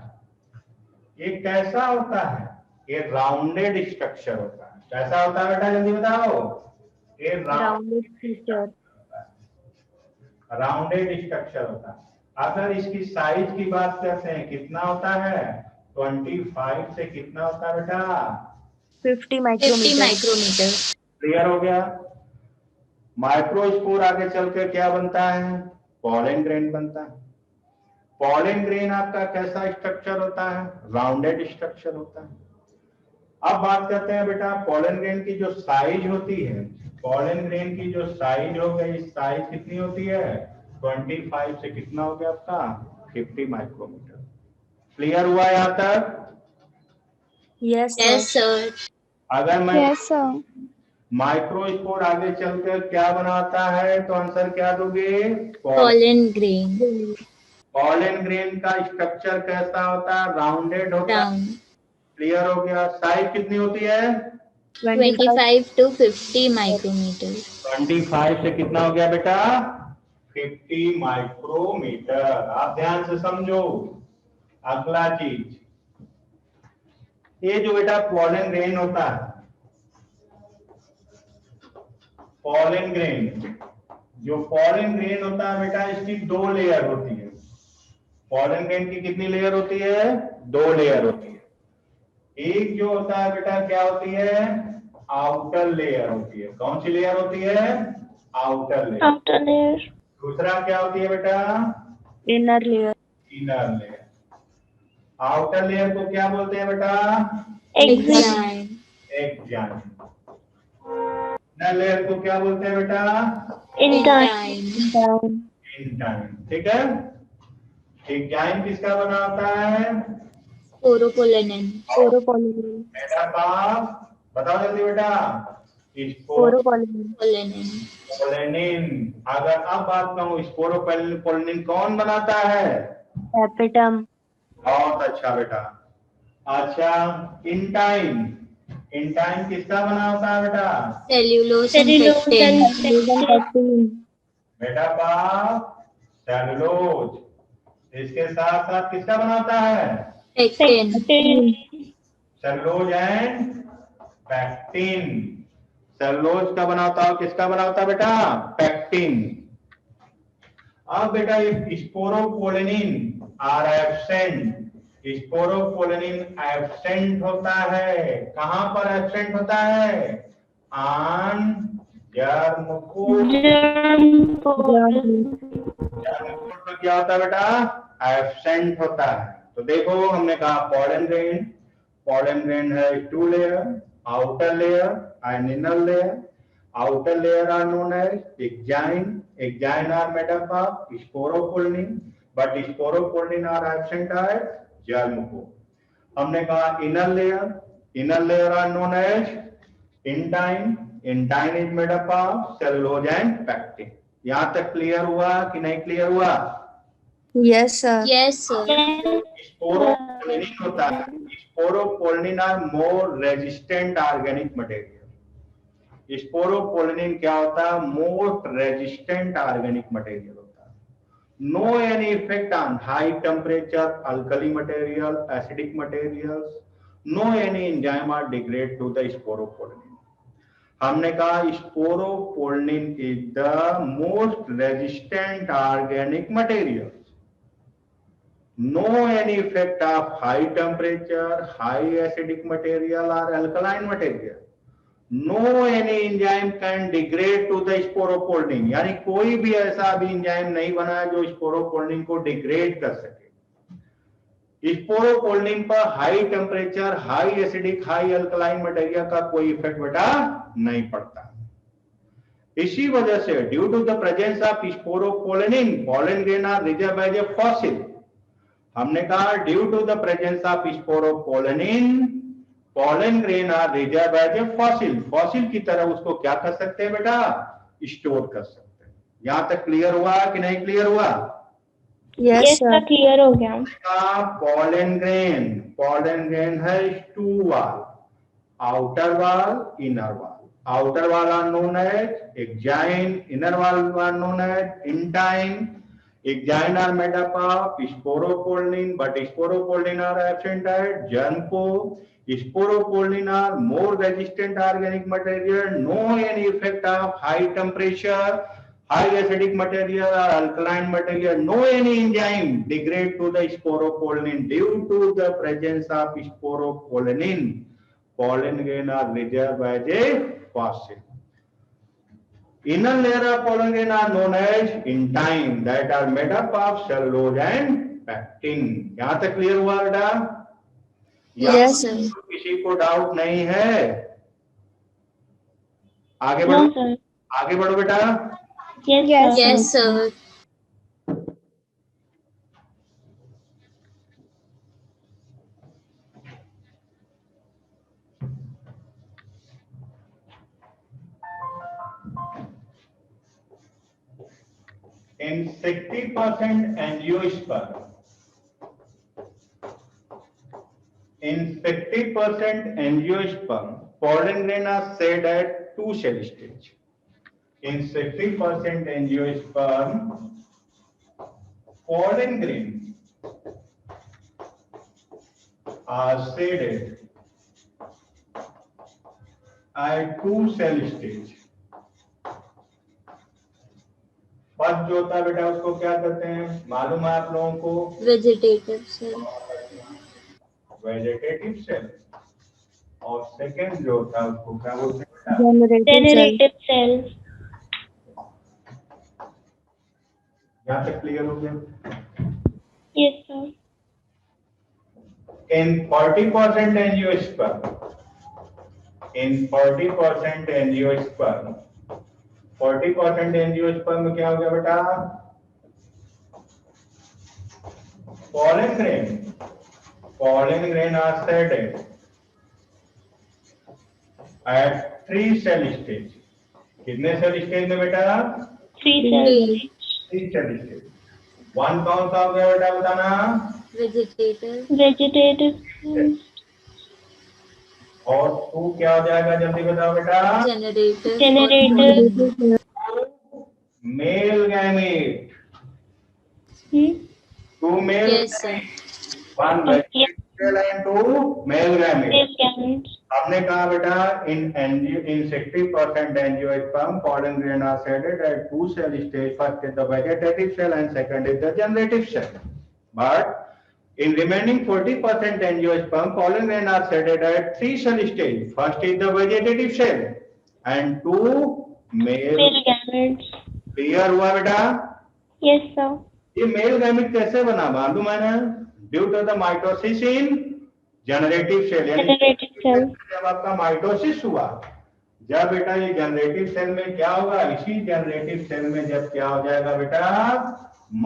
ये कैसा होता है? ये राउंडेड स्ट्रक्चर होता है। कैसा होता है बेटा? जल्दी बताओ। ये राउंडेड स्ट्रक्चर होता है। अगर इसकी साइज की बात करते हैं, कितना होता है? 25 से कितना होता है बेटा? 50 micrometer. क्लियर हो गया? माइक्रोस्पोर आगे चलकर क्या बनता है? पॉलन ग्रेन बनता है। पॉलन ग्रेन आपका कैसा स्ट्रक्चर होता है? राउंडेड स्ट्रक्चर होता है। अब बात करते हैं बेटा पॉलन ग्रेन की जो साइज होती है। पॉलन ग्रेन की जो साइज हो गई, साइज कितनी होती है? 25 से कितना हो गया आपका? 50 माइक्रोमीटर। क्लियर हुआ यहाँ तक? Yes, sir. अगर मैं Yes, sir. माइक्रोस्पोर आगे चलकर क्या बनाता है तो आंसर क्या दोगे? Pollen grain. पॉलन ग्रेन का स्ट्रक्चर कैसा होता है? राउंडेड होता है। Round. क्लियर हो गया? साइज कितनी होती है? 25 to 50 micrometer. 25 से कितना हो गया बेटा? 50 माइक्रोमीटर। आप ध्यान से समझो। अगला चीज, ये जो बेटा पॉलन ग्रेन होता है, पॉलन ग्रेन, जो पॉलन ग्रेन होता है बेटा इसकी 2 लेयर होती है। पॉलन ग्रेन की कितनी लेयर होती है? 2 लेयर होती है। एक जो होता है बेटा क्या होती है? आउटर लेयर होती है। कौन सी लेयर होती है? Outer layer. दूसरा क्या होती है बेटा? Inner layer. Inner layer. Outer layer को क्या बोलते हैं बेटा? Exine. एक्जाइन। इनर लेयर को क्या बोलते हैं बेटा? Intine. इंटाइन। ठीक है? एक्जाइन किसका बना होता है? Sporopollenin. बेटा पास बताओ जल्दी बेटा। Pollenin. स्पोरोपोलेनिन। अगर अब बात कहूँ स्पोरोपोलेनिन कौन बनाता है? टैपेटम। बहुत अच्छा बेटा। अच्छा, इन टाइम किसका बना होता है बेटा? Cellulose and Cellulose pectin. and pectin. बेटा बाप सेलुलोज, इसके साथ साथ किसका बना होता है? Pectin. Pectin. Cellulose and pectin. Cellulose का बना होता है, किसका बना होता है बेटा? पैक्टिन। अब बेटा ये sporopollenin are absent, sporopollenin absent होता है। कहां पर एब्सेंट होता है? On germ coat. तो क्या होता है बेटा? एब्सेंट होता है। तो देखो हमने कहा पॉलन ग्रेन है two layer, outer layer and inner layer. Outer layer are known as exine are made up of sporopollenin, but sporopollenin are absent at germ coat. हमने कहा inner layer are known as intine is made up of cellulose and pectin. यहां तक clear हुआ कि नहीं clear हुआ? Yes, sir. Yes, sir. Sporopollenin होता है, sporopollenin are more resistant organic material. Sporopollenin क्या होता है? मोस्ट रेजिस्टेंट ऑर्गेनिक मटेरियल होता है। No any effect on high temperature alkali material, acidic materials, no any enzyme are degrade to the sporopollenin. हमने कहा sporopollenin is the most resistant organic material. No any effect of high temperature, high acidic material or alkaline material. No any enzyme can degrade to the sporopollen, यानी कोई भी ऐसा भी enzyme नहीं बना है जो स्पोरोपोलिन को डिग्रेड कर सके। स्पोरोपोलिन पर high temperature, high acidic, high alkaline material का कोई इफेक्ट बेटा नहीं पड़ता। इसी वजह से due to the presence of sporopollenin, pollen grain are reserve as a fossil. हमने कहा due to the presence of sporopollenin, pollen grain are reserve as a fossil. Fossil की तरह उसको क्या कर सकते हैं बेटा? स्टोर कर सकते हैं। यहां तक क्लियर हुआ कि नहीं क्लियर हुआ? Yes, Yes, sir. sir, clear हो गया. पॉलन ग्रेन है two wall, outer wall, inner wall. Outer wall are known as exine, inner wall are known as intine. Exine are made up of sporopollen, but sporopollen are absent at germ core. Sporopollen are more resistant organic material. No any effect of high temperature, high acidic material or alkaline material. No any enzyme degrade to the sporopollen due to the presence of sporopollen. Pollen grain are reserved as a fossil. Inner layer of pollen grain are known as intine, that are made up of cellulose and pectin. यहां तक clear हुआ बेटा? Yes, sir. किसी को doubt नहीं है? आगे बढ़ो, No, sir. आगे बढ़ो बेटा। Yes, sir. Yes, sir. In 60% angiosperm, pollen grain are shed at two cell stage. In 60% angiosperm, pollen grain are shaded at two cell stage. First जो होता है बेटा उसको क्या कहते हैं मालूम है आप लोगों को? Vegetative cell. Vegetative cell. और सेकंड जो होता है उसको क्या बोलते हैं? Generative cells. यहाँ तक क्लियर हो गया? Yes, sir. In 40% angiosperm, in 40% angiosperm, 40% angiosperm में क्या हो गया बेटा? pollen grain are shaded at 3 cell stage. कितने सेल स्टेज में बेटा? 3 cells. 3 cell stage. वन कौन सा हो गया बेटा बताना? Vegetative. Vegetative cells. और 2 क्या हो जाएगा, जल्दी बताओ बेटा। Generator. Generator. Male gamete, 2 male, Yes, sir. 1 Okay. Vegetative and 2 male gamete. Male gametes. आपने कहा बेटा in 60% angiosperm pollen grain are shaded at 2 cell stage. First is the vegetative cell and second is the generative cell. But in remaining 40% angiosperm pollen grain are shaded at 3 cell stage. First is the vegetative cell and 2 male. Male gametes. Clear हुआ बेटा? Yes, sir. ये male gamete कैसे बना मालूम है ना? Due to the mitosis in generative cell, यानी Generative cell. जब आपका माइटोसिस हुआ, जब बेटा ये जनरेटिव सेल में क्या होगा, इसी जनरेटिव सेल में जब क्या हो जाएगा बेटा,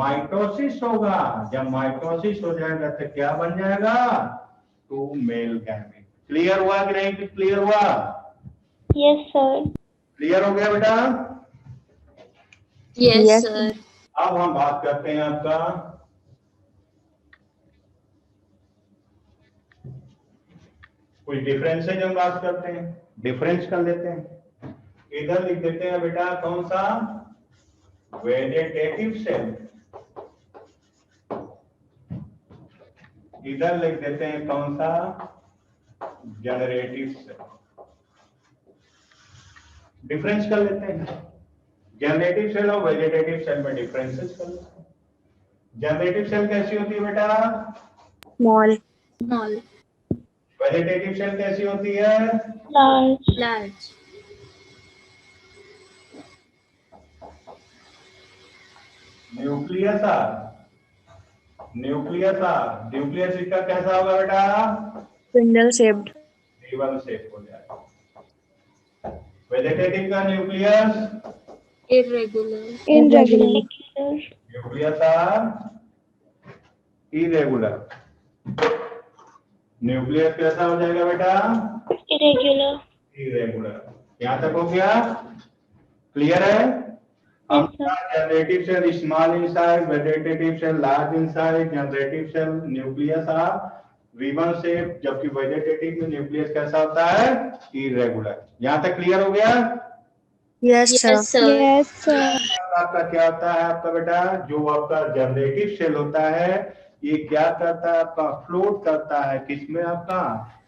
माइटोसिस होगा। जब माइटोसिस हो जाएगा तो क्या बन जाएगा, 2 मेल गैमेट। क्लियर हुआ कि नहीं? क्लियर हुआ? Yes, sir. क्लियर हो गया बेटा? Yes, sir. अब हम बात करते हैं आपका कुछ डिफरेंस है, जो हम बात करते हैं, डिफरेंस कर लेते हैं। इधर लिख देते हैं बेटा कौन सा, वेजिटेटिव सेल, इधर लिख देते हैं कौन सा, जनरेटिव सेल। डिफरेंस कर लेते हैं, जनरेटिव सेल और वेजिटेटिव सेल में डिफरेंसेस कर लेते हैं। जनरेटिव सेल कैसी होती है बेटा, Small. Small. वेजिटेटिव सेल कैसी होती है, Large. Large. न्यूक्लियस न्यूक्लियस इसका कैसा होगा बेटा, Spindle shaped. रिबन शेप हो जाएगा। वेजिटेटिव का nucleus, Irregular. Irregular. Nucleus are irregular. Nucleus कैसा हो जाएगा बेटा, Irregular. इरेगुलर। यहां तक हो गया? क्लियर है? अब generative cell small in size, vegetative cell large in size, generative cell nucleus are ribbon shape, जबकि वेजिटेटिव में न्यूक्लियस कैसा होता है, इरेगुलर। यहां तक क्लियर हो गया? Yes, sir. Yes, sir. Yes, sir. आपका क्या होता है आपका बेटा, जो आपका जनरेटिव सेल होता है, ये क्या करता है आपका, फ्लोट करता है किसमें आपका,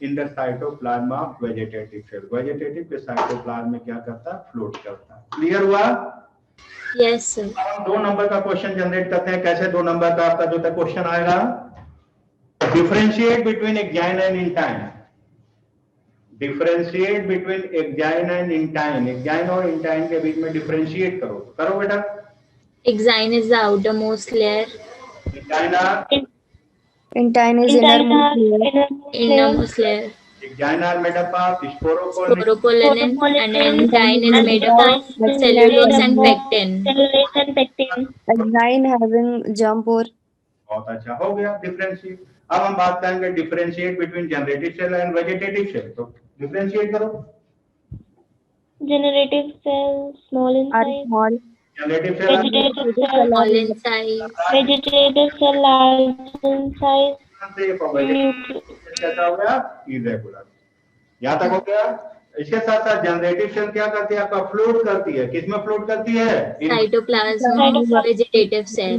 in the cytoplasm of vegetative cell. Vegetative के साइटोप्लाज्म में क्या करता है, फ्लोट करता है। क्लियर हुआ? Yes, sir. हम 2 नंबर का क्वेश्चन जनरेट करते हैं। कैसे 2 नंबर का आपका जो क्वेश्चन आएगा, differentiate between exine and intine. Differentiate between exine and intine, exine और इंटाइन के बीच में डिफरेंशिएट करो। करो बेटा। Exine is the outermost layer. Exine are, Intine is innermost layer. Innermost layer. Exine are made up of sporopollenin, Sporopollenin. And intine is made up of cellulose and pectin. Cellulose and pectin. Exine having jump or बहुत अच्छा हो गया differentiate. अब हम बात करेंगे differentiate between generative cell and vegetative cell. तो differentiate करो। Generative cell small in are size. small. Generative cell Vegetative cell. Small in size. Vegetative cell large in size. कैसा हो गया, इरेगुलर। यहाँ तक हो गया। इसके साथ साथ जनरेटिव सेल क्या करती है आपका, फ्लोट करती है। किसमें फ्लोट करती है, Cytoplasm of vegetative cell.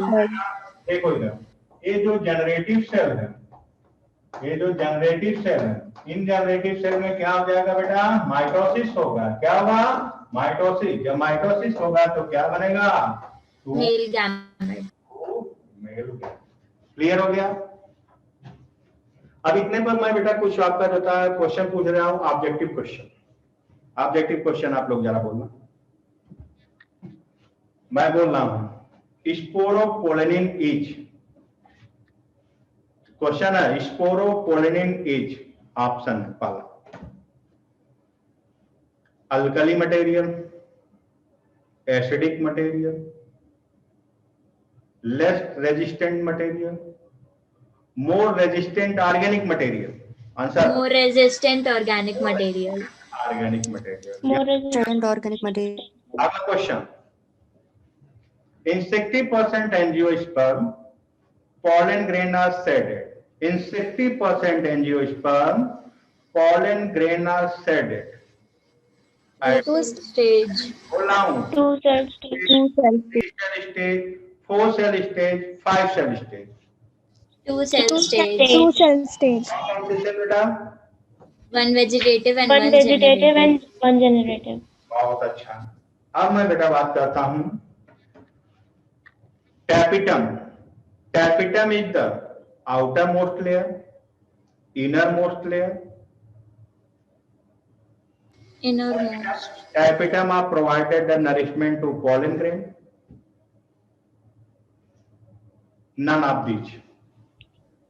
देखो इधर, ये जो जनरेटिव सेल है, ये जो जनरेटिव सेल है, इन जनरेटिव सेल में क्या हो जाएगा बेटा, माइटोसिस होगा। क्या होगा, माइटोसिस। जब माइटोसिस होगा तो क्या बनेगा, Male gamete. मेल। क्लियर हो गया? अब इतने पर मैं बेटा कुछ आपका जो था क्वेश्चन पूछ रहा हूं, ऑब्जेक्टिव क्वेश्चन। ऑब्जेक्टिव क्वेश्चन आप लोग जरा बोलना। मैं बोल रहा हूं, स्पोरोपोलेनिन इज, क्वेश्चन है, स्पोरोपोलेनिन इज, ऑप्शन है पहला, alkali material, acidic material, less resistant material, more resistant organic material. Answer, More resistant organic material. Organic material. More resistant. Organic material. अगला question, in 60% angiosperm pollen grain are shaded, in 60% angiosperm pollen grain are shedded at Two stage. hold on, 2 cell stage. 2 cells. 3 cell stage, 4 cell stage, 5 cell stage. Two cell stage. 2 cell stage. कौन से cell बेटा? One vegetative and One one vegetative generative. and one generative. बहुत अच्छा। अब मैं बेटा बात करता हूं tapetum. Tapetum is the outer most layer, inner most layer. Innermost. Tapetum are provided the nourishment to pollen grain. None of these.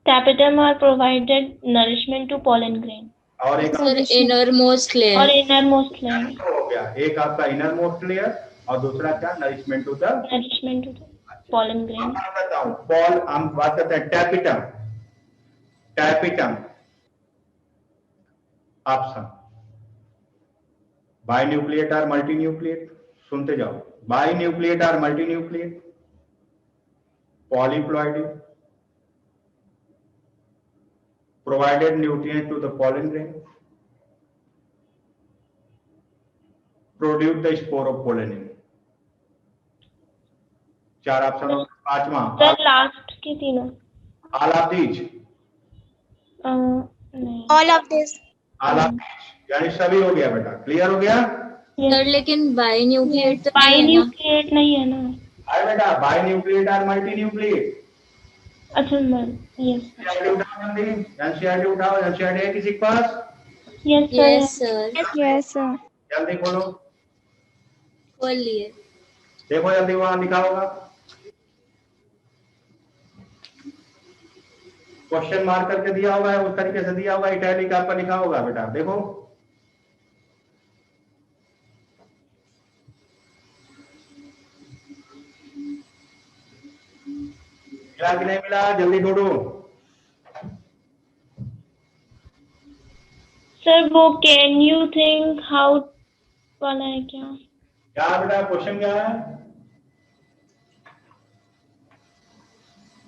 Tapetum are provided nourishment to pollen grain. और एक Sir, innermost Or layer. innermost layer. हो गया, एक आपका inner most layer और दूसरा क्या nourishment to the Nourishment to the pollen grain. मैं बताऊं पॉल हम बात करते हैं टैपिटम। टैपिटम ऑप्शन बाइन्यूक्लिएट और मल्टीन्यूक्लिएट, सुनते जाओ। बाइन्यूक्लिएट और मल्टीन्यूक्लिएट, polyploidy, provided nutrients to the pollen grain, produce the spore of pollen. चार ऑप्शन हो। पांचवा Sir, last के तीनों. all of these, नहीं. All of this. all of these यानी सभी हो गया बेटा, क्लियर हो गया? Sir, लेकिन binucleate तो नहीं है ना? Binucleate नहीं है ना. हाय बेटा, बाइन्यूक्लिएट और मल्टीन्यूक्लिएट। अच्छा yes. एनसीईआरटी उठाओ जल्दी, एनसीईआरटी उठाओ, एनसीईआरटी है किसी के पास? Yes sir. Yes, sir. Yes, sir. जल्दी खोलो, खोल लिए. देखो जल्दी वहां लिखा होगा। क्वेश्चन मार्क करके दिया होगा, उस तरीके से दिया होगा, इटैलिक आपका लिखा होगा बेटा, देखो। मिला कि नहीं मिला, जल्दी ढूंढो। Sir, वो can you think how वाला है क्या? क्या बेटा क्वेश्चन क्या है?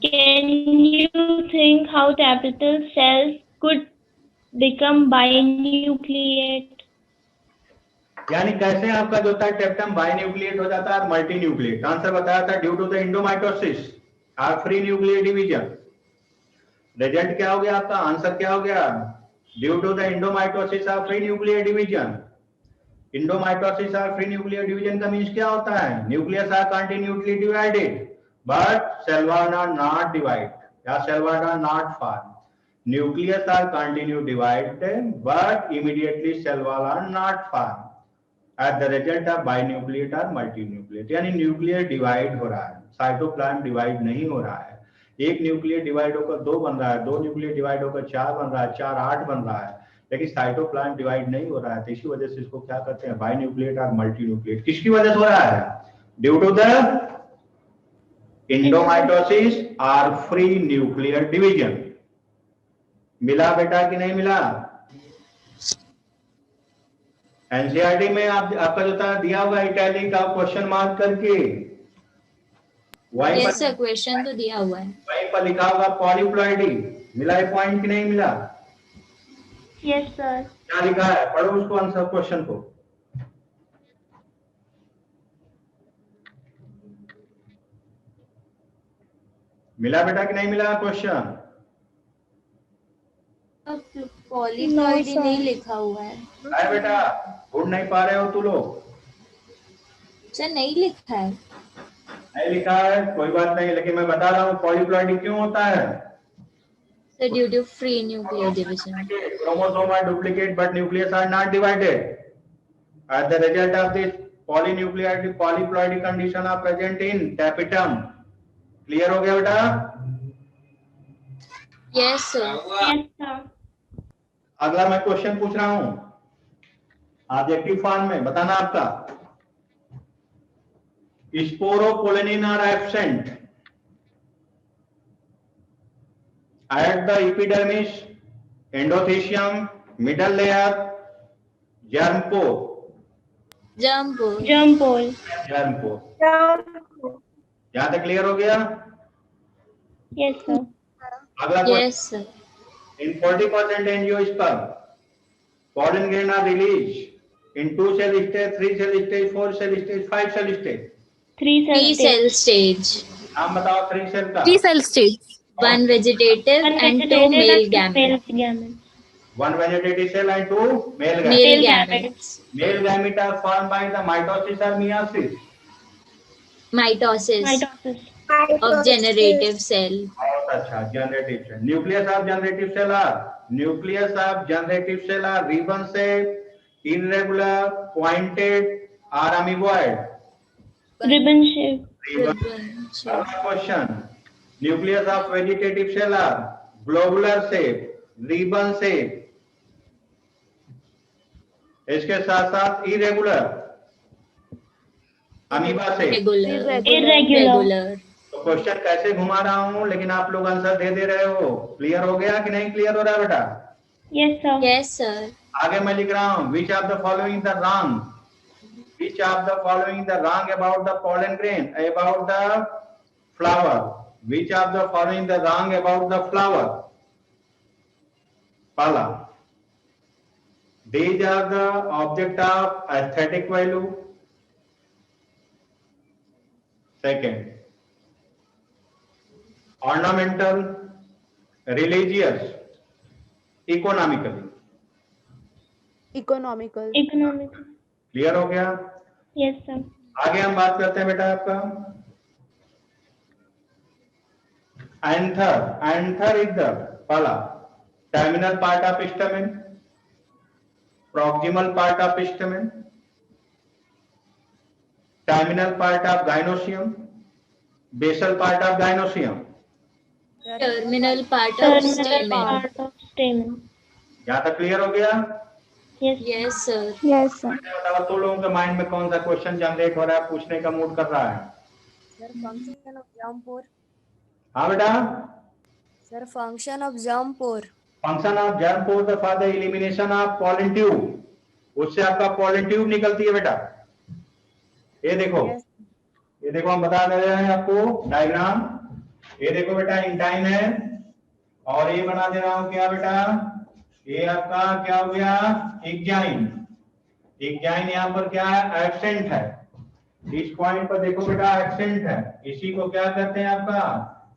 Can you think how tapetal cells could become binucleate? यानी कैसे आपका जो होता है टेप्टम बाइन्यूक्लिएट हो जाता है मल्टी न्यूक्लिएट? आंसर बताया था ड्यू टू द इंडोमाइटोसिस और फ्री न्यूक्लियर डिवीजन। रिजल्ट क्या हो गया आपका? आंसर क्या हो गया? ड्यू टू द इंडोमाइटोसिस और फ्री न्यूक्लियर डिवीजन। इंडोमाइटोसिस और फ्री न्यूक्लियर डिवीजन का मीन्स क्या होता है? Nucleus are continuously divided but cell wall are not divide या cell wall are not form. Nucleus are continue divided but immediately cell wall are not form at the result of binucleate और multinucleate. यानी nuclear divide हो रहा है, cytoplasm divide नहीं हो रहा है। एक न्यूक्लियर डिवाइड होकर 2 बन रहा है, 2 न्यूक्लियर डिवाइड होकर 4 बन रहा है, 4 8 बन रहा है, लेकिन साइटोप्लाज्म डिवाइड नहीं हो रहा है। तो इसी वजह से इसको क्या कहते हैं? बाइन्यूक्लिएट और मल्टीन्यूक्लिएट। किसकी वजह से हो रहा है? ड्यू टू द इंडोमाइटोसिस और फ्री न्यूक्लियर डिवीजन। मिला बेटा कि नहीं मिला? एनसीईआरटी में आपका जो था दिया हुआ इटैलिक का क्वेश्चन मार्क करके वहीं Yes, sir. Question तो दिया हुआ है. पर लिखा होगा पॉलीप्लॉइडी। मिला है पॉइंट कि नहीं मिला? Yes sir. क्या लिखा है? पढ़ो उसको, आंसर क्वेश्चन को। मिला बेटा कि नहीं मिला क्वेश्चन? Polyploid No, sir. नहीं लिखा हुआ है. है बेटा, ढूंढ नहीं पा रहे हो तू लोग? सर नहीं लिखा है. नहीं लिखा है, कोई बात नहीं, लेकिन मैं बता रहा हूँ पॉलीप्लॉइडी क्यों होता है। Sir, due to free nuclear division. Chromosome are duplicate but nucleus are not divided. As the result of this polyploidy condition are present in tapetum. Clear हो गया बेटा? Yes, sir. Yes sir. अगला मैं question पूछ रहा हूँ objective form में, बताना आपका। Sporopollenin are absent at the epidermis, endothecium, middle layer, germ pore. Germ pore. Germ pole. germ pore। यहाँ तक क्लियर हो गया? Yes sir. अगला Yes, sir. in 40% angiosperm pollen grain are released in 2 cell stage, 3 cell stage, 4 cell stage, 5 cell stage. 3 cell 3 stage. cell stage. नाम बताओ 3 cell का. 3 cell stage. 1 vegetative One and 2 vegetative male and 2 gametes. male gametes. 1 vegetative cell and 2 male gametes. Male Male gametes. Male gametes are formed by the mitosis or meiosis. Mitosis Mitosis. of generative cell. बहुत अच्छा. Generative cell. Nucleus of generative cell are ribbon shaped, irregular, pointed, or amoeboid. Ribbon shape. Ribbon shape. Another question. Nucleus of vegetative cell are globular shape, ribbon shape. इसके साथ साथ irregular, amoeba shape. Regular. Irregular. तो question कैसे घुमा रहा हूँ, लेकिन आप लोग आंसर दे रहे हो. क्लियर हो गया कि नहीं क्लियर हो रहा है बेटा? Yes, sir. Yes, sir. आगे मैं लिख रहा हूँ. Which of the following the wrong? Which of the following the wrong about the pollen grain, about the flower? Which of the following the wrong about the flower? पहला. These are the object of aesthetic value. Second, ornamental, religious, economically. Economical. Economical. Clear हो गया? Yes, sir. आगे हम बात करते हैं बेटा आपका एंथर. एंथर इज द पहला terminal part of stamen, proximal part of stamen, terminal part of gynoecium, basal part of gynoecium. Terminal part of Terminal stamen. part of stamen. यहाँ तक क्लियर हो गया? Yes. Yes, sir. Yes, sir. बताओ तो लोगों के mind में कौन सा क्वेश्चन जनरेट हो रहा है, पूछने का मूड कर रहा है? Sir, function of germ pore. हाँ बेटा. Sir, function of germ pore. Function of germ pore for the elimination of pollen tube. उससे आपका पॉलन ट्यूब निकलती है बेटा. ये देखो. Yes. ये देखो हम बता दे रहे हैं आपको डायग्राम. ये देखो बेटा इंटाइन है और ये बना दे रहा हूं क्या बेटा, ये आपका क्या हो गया एक्जाइन. एक्जाइन यहाँ पर क्या है एब्सेंट है. इस पॉइंट पर देखो बेटा एब्सेंट है. इसी को क्या कहते हैं आपका,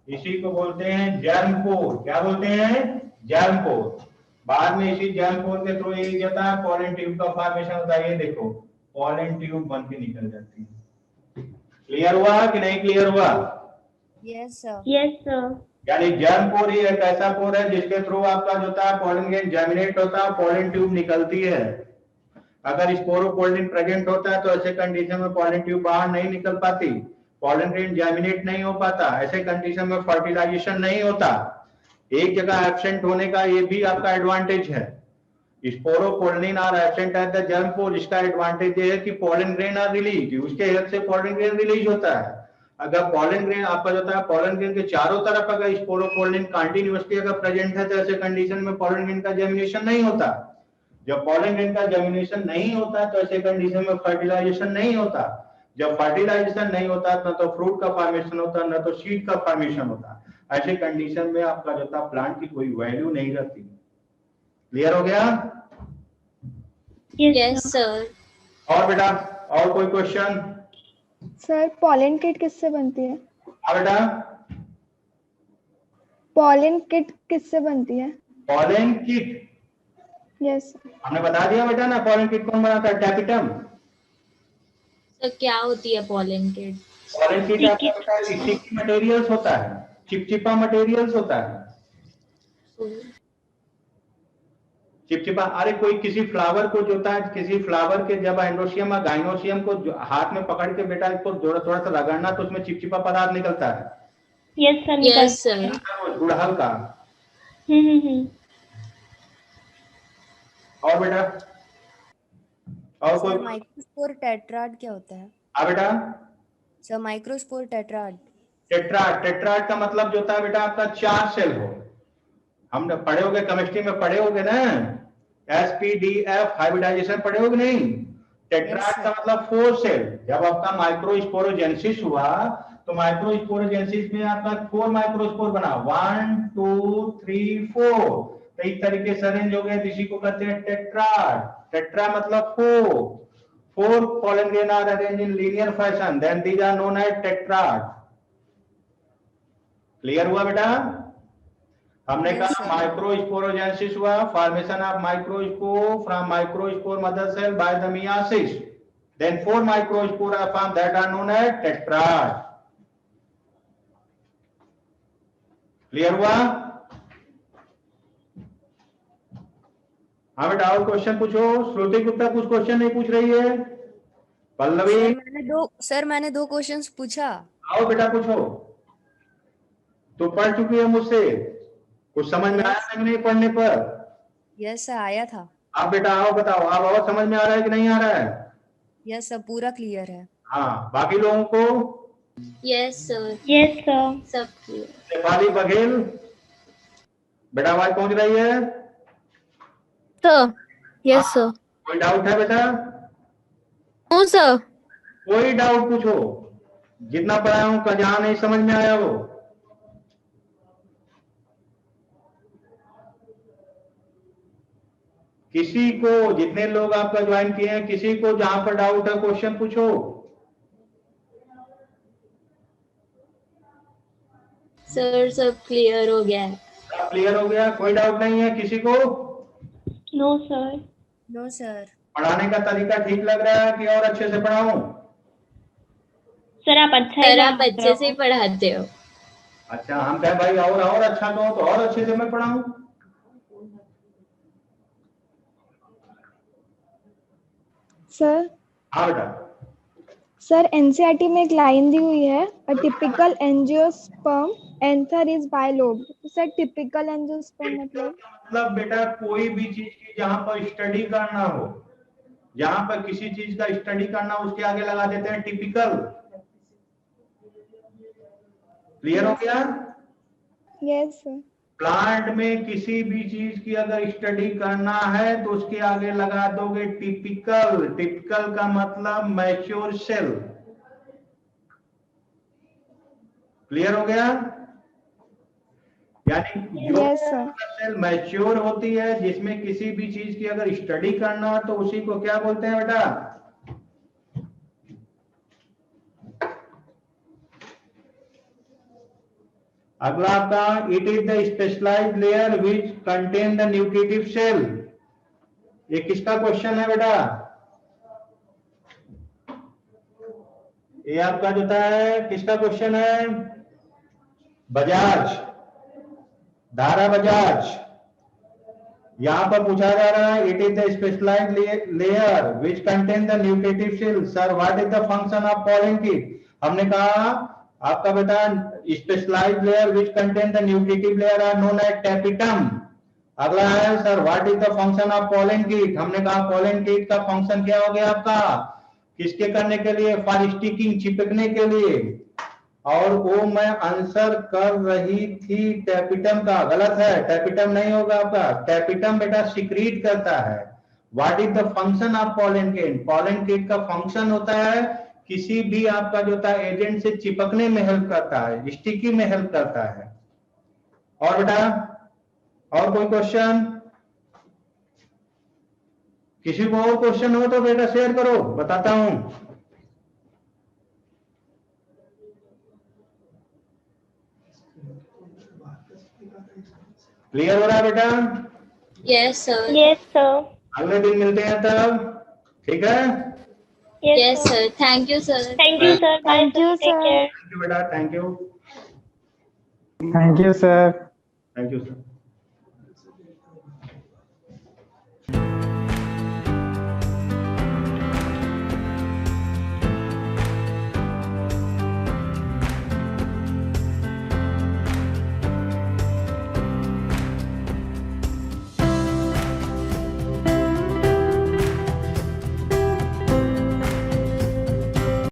इसी को बोलते हैं जर्म पोर. क्या बोलते हैं? जर्म पोर. बाद में इसी जर्म पोर के थ्रू ये जाता है पॉलन ट्यूब का फॉर्मेशन होता है. ये देखो पॉलन ट्यूब बन के निकल जाती है. क्लियर हुआ कि नहीं क्लियर हुआ? Yes, sir. Yes, sir. यानी जर्म पोर ही एक ऐसा पोर है जिसके थ्रू आपका जो होता है पॉलन ग्रेन जर्मिनेट होता है, पॉलन ट्यूब निकलती है. अगर स्पोरोपोलिन प्रेजेंट होता है तो ऐसे कंडीशन में पॉलन ट्यूब बाहर नहीं निकल पाती, पॉलन ग्रेन जर्मिनेट नहीं हो पाता. ऐसे कंडीशन में फर्टिलाइजेशन नहीं होता. एक जगह एब्सेंट होने का ये भी आपका एडवांटेज है. Sporopollenin are absent at the germ pore. इसका एडवांटेज ये है कि पॉलन ग्रेन आर रिलीज, उसके हेल्प से पॉलन ग्रेन रिलीज होता है. अगर पॉलन ग्रेन आपका जो होता है पॉलन ग्रेन के चारों तरफ अगर स्पोरोपोलिन कंटिन्यूअसली अगर प्रेजेंट है तो ऐसे कंडीशन में पॉलन ग्रेन का जर्मिनेशन नहीं होता. जब पॉलन ग्रेन का जर्मिनेशन नहीं होता तो ऐसे कंडीशन में फर्टिलाइजेशन नहीं होता. जब फर्टिलाइजेशन नहीं होता ना तो फ्रूट का फॉर्मेशन होता, ना तो सीड का फॉर्मेशन होता. ऐसे कंडीशन में आपका जो था प्लांट की कोई वैल्यू नहीं रहती. क्लियर हो गया? Yes, sir. और बेटा और कोई क्वेश्चन? सर पॉलन किट किससे बनती है? हाँ बेटा. पॉलन किट किससे बनती है? Pollen kit yes. हमने बता दिया बेटा ना. पॉलन किट कौन बनाता है? टैपिटम. तो क्या होती है pollen kit? पॉलन किट आपका बेटा स्टिकी मटेरियल्स होता है, चिपचिपा मटेरियल्स होता है. चिपचिपा. अरे कोई किसी फ्लावर को जो होता है, किसी फ्लावर के जब एंडोसियम और गाइनोसियम को हाथ में पकड़ के बेटा इसको थोड़ा थोड़ा सा रगड़ना तो उसमें चिपचिपा पदार्थ निकलता है. Yes, sir. Yes, sir. गुड़हल का. और बेटा और कोई? Sir, microspore tetrad क्या होता है? हाँ बेटा. Sir, microspore tetrad. Tetrad. Tetrad का मतलब जो होता है बेटा आपका 4 सेल हो. हम पढ़े होगे केमिस्ट्री में, पढ़े होगे ना SPDF हाइब्रिडाइजेशन पढ़े होगे नहीं? टेट्राड का मतलब 4 सेल. जब आपका माइक्रोस्पोरोजेनेसिस हुआ तो माइक्रोस्पोरोजेनेसिस में आपका 4 माइक्रोस्पोर बना. 1 2 3 4. तो इस तरीके से अरेंज हो गए, इसी को कहते हैं टेट्राड। टेट्रा मतलब four pollen grain are arranged in linear fashion, then these are known as tetrad। Clear हुआ बेटा? हमने Yes, कहा sir. माइक्रोस्पोरोजेनेसिस हुआ, formation of microspore from microspore mother cell by the meiosis, then 4 microspore are formed that are known as tetrad. Clear हुआ? हाँ बेटा, और question पूछो। श्रुति गुप्ता कुछ क्वेश्चन नहीं पूछ रही है। पल्लवी, सर मैंने दो क्वेश्चंस पूछा। आओ बेटा पूछो। तो पढ़ चुकी है मुझसे, कुछ समझ में आया कि नहीं पढ़ने पर? यस सर, आया था। आप बेटा आओ बताओ, आप और समझ में आ रहा है कि नहीं आ रहा है? यस सर, पूरा क्लियर है। हाँ, बाकी लोगों को? Yes, sir. Yes, sir. सब clear. शेफाली बघेल, बेटा आवाज पहुंच रही है? Sir yes sir. कोई डाउट है बेटा? No sir. कोई डाउट पूछो, जितना पढ़ाया हूं जहां नहीं समझ में आया वो। किसी को, जितने लोग आपका ज्वाइन किए हैं, किसी को जहां पर डाउट है क्वेश्चन पूछो। सर सब क्लियर हो गया है। क्लियर हो गया? कोई डाउट नहीं है किसी को? No, sir. No sir. पढ़ाने का तरीका ठीक लग रहा है कि और अच्छे से पढ़ाऊं? सर आप अच्छा सर ही आप अच्छे से ही पढ़ाते हो। अच्छा, हम कहें भाई और अच्छा कहो तो और अच्छे से मैं पढ़ाऊं। सर हाँ बेटा। सर एनसीईआरटी में एक लाइन दी हुई है, a typical angiosperm anther is bilobed. Sir typical angiosperm मतलब बेटा कोई भी चीज की जहां पर स्टडी करना हो, जहां पर किसी चीज का स्टडी करना, उसके आगे लगा देते हैं टिपिकल। क्लियर हो गया? Yes sir. प्लांट में किसी भी चीज की अगर स्टडी करना है तो उसके आगे लगा दोगे टिपिकल। टिपिकल का मतलब मैच्योर सेल। क्लियर हो गया? यानी जो Yes, sir. सेल मैच्योर होती है, जिसमें किसी भी चीज की अगर स्टडी करना हो तो उसी को क्या बोलते हैं बेटा? अगला आपका, it is the specialized layer which contain the nucleative cell. ये किसका क्वेश्चन है बेटा? ये आपका जो है किसका क्वेश्चन है? बजाज, धारा बजाज। यहां पर पूछा जा रहा है, it is the specialized layer which contain the nucleative cell. Sir what is the function of pollen kit? हमने कहा आपका बेटा specialized layer which contain the nucleative layer are known as tapetum. अगला है sir what is the function of pollen kit? हमने कहा pollen kit का function क्या हो गया आपका? किसके करने के लिए? फॉर स्टिकिंग, चिपकने के लिए। और वो मैं आंसर कर रही थी टैपिटम का। गलत है, टैपिटम नहीं होगा आपका। टैपिटम बेटा सिक्रीट करता है। What is the function of pollen kit? Pollen kit का फंक्शन होता है किसी भी आपका जो था एजेंट से चिपकने में हेल्प करता है, स्टिकी में हेल्प करता है। और बेटा और कोई क्वेश्चन? किसी को और क्वेश्चन हो तो बेटा शेयर करो, बताता हूं। क्लियर हो रहा है बेटा? Yes, sir. Yes, sir. अगले दिन मिलते हैं तब, ठीक है? Yes, sir. Thank you, sir. Thank you, sir. Bye, Thank you, Take sir. care. Thank you बेटा, thank you, thank you sir. Thank you sir.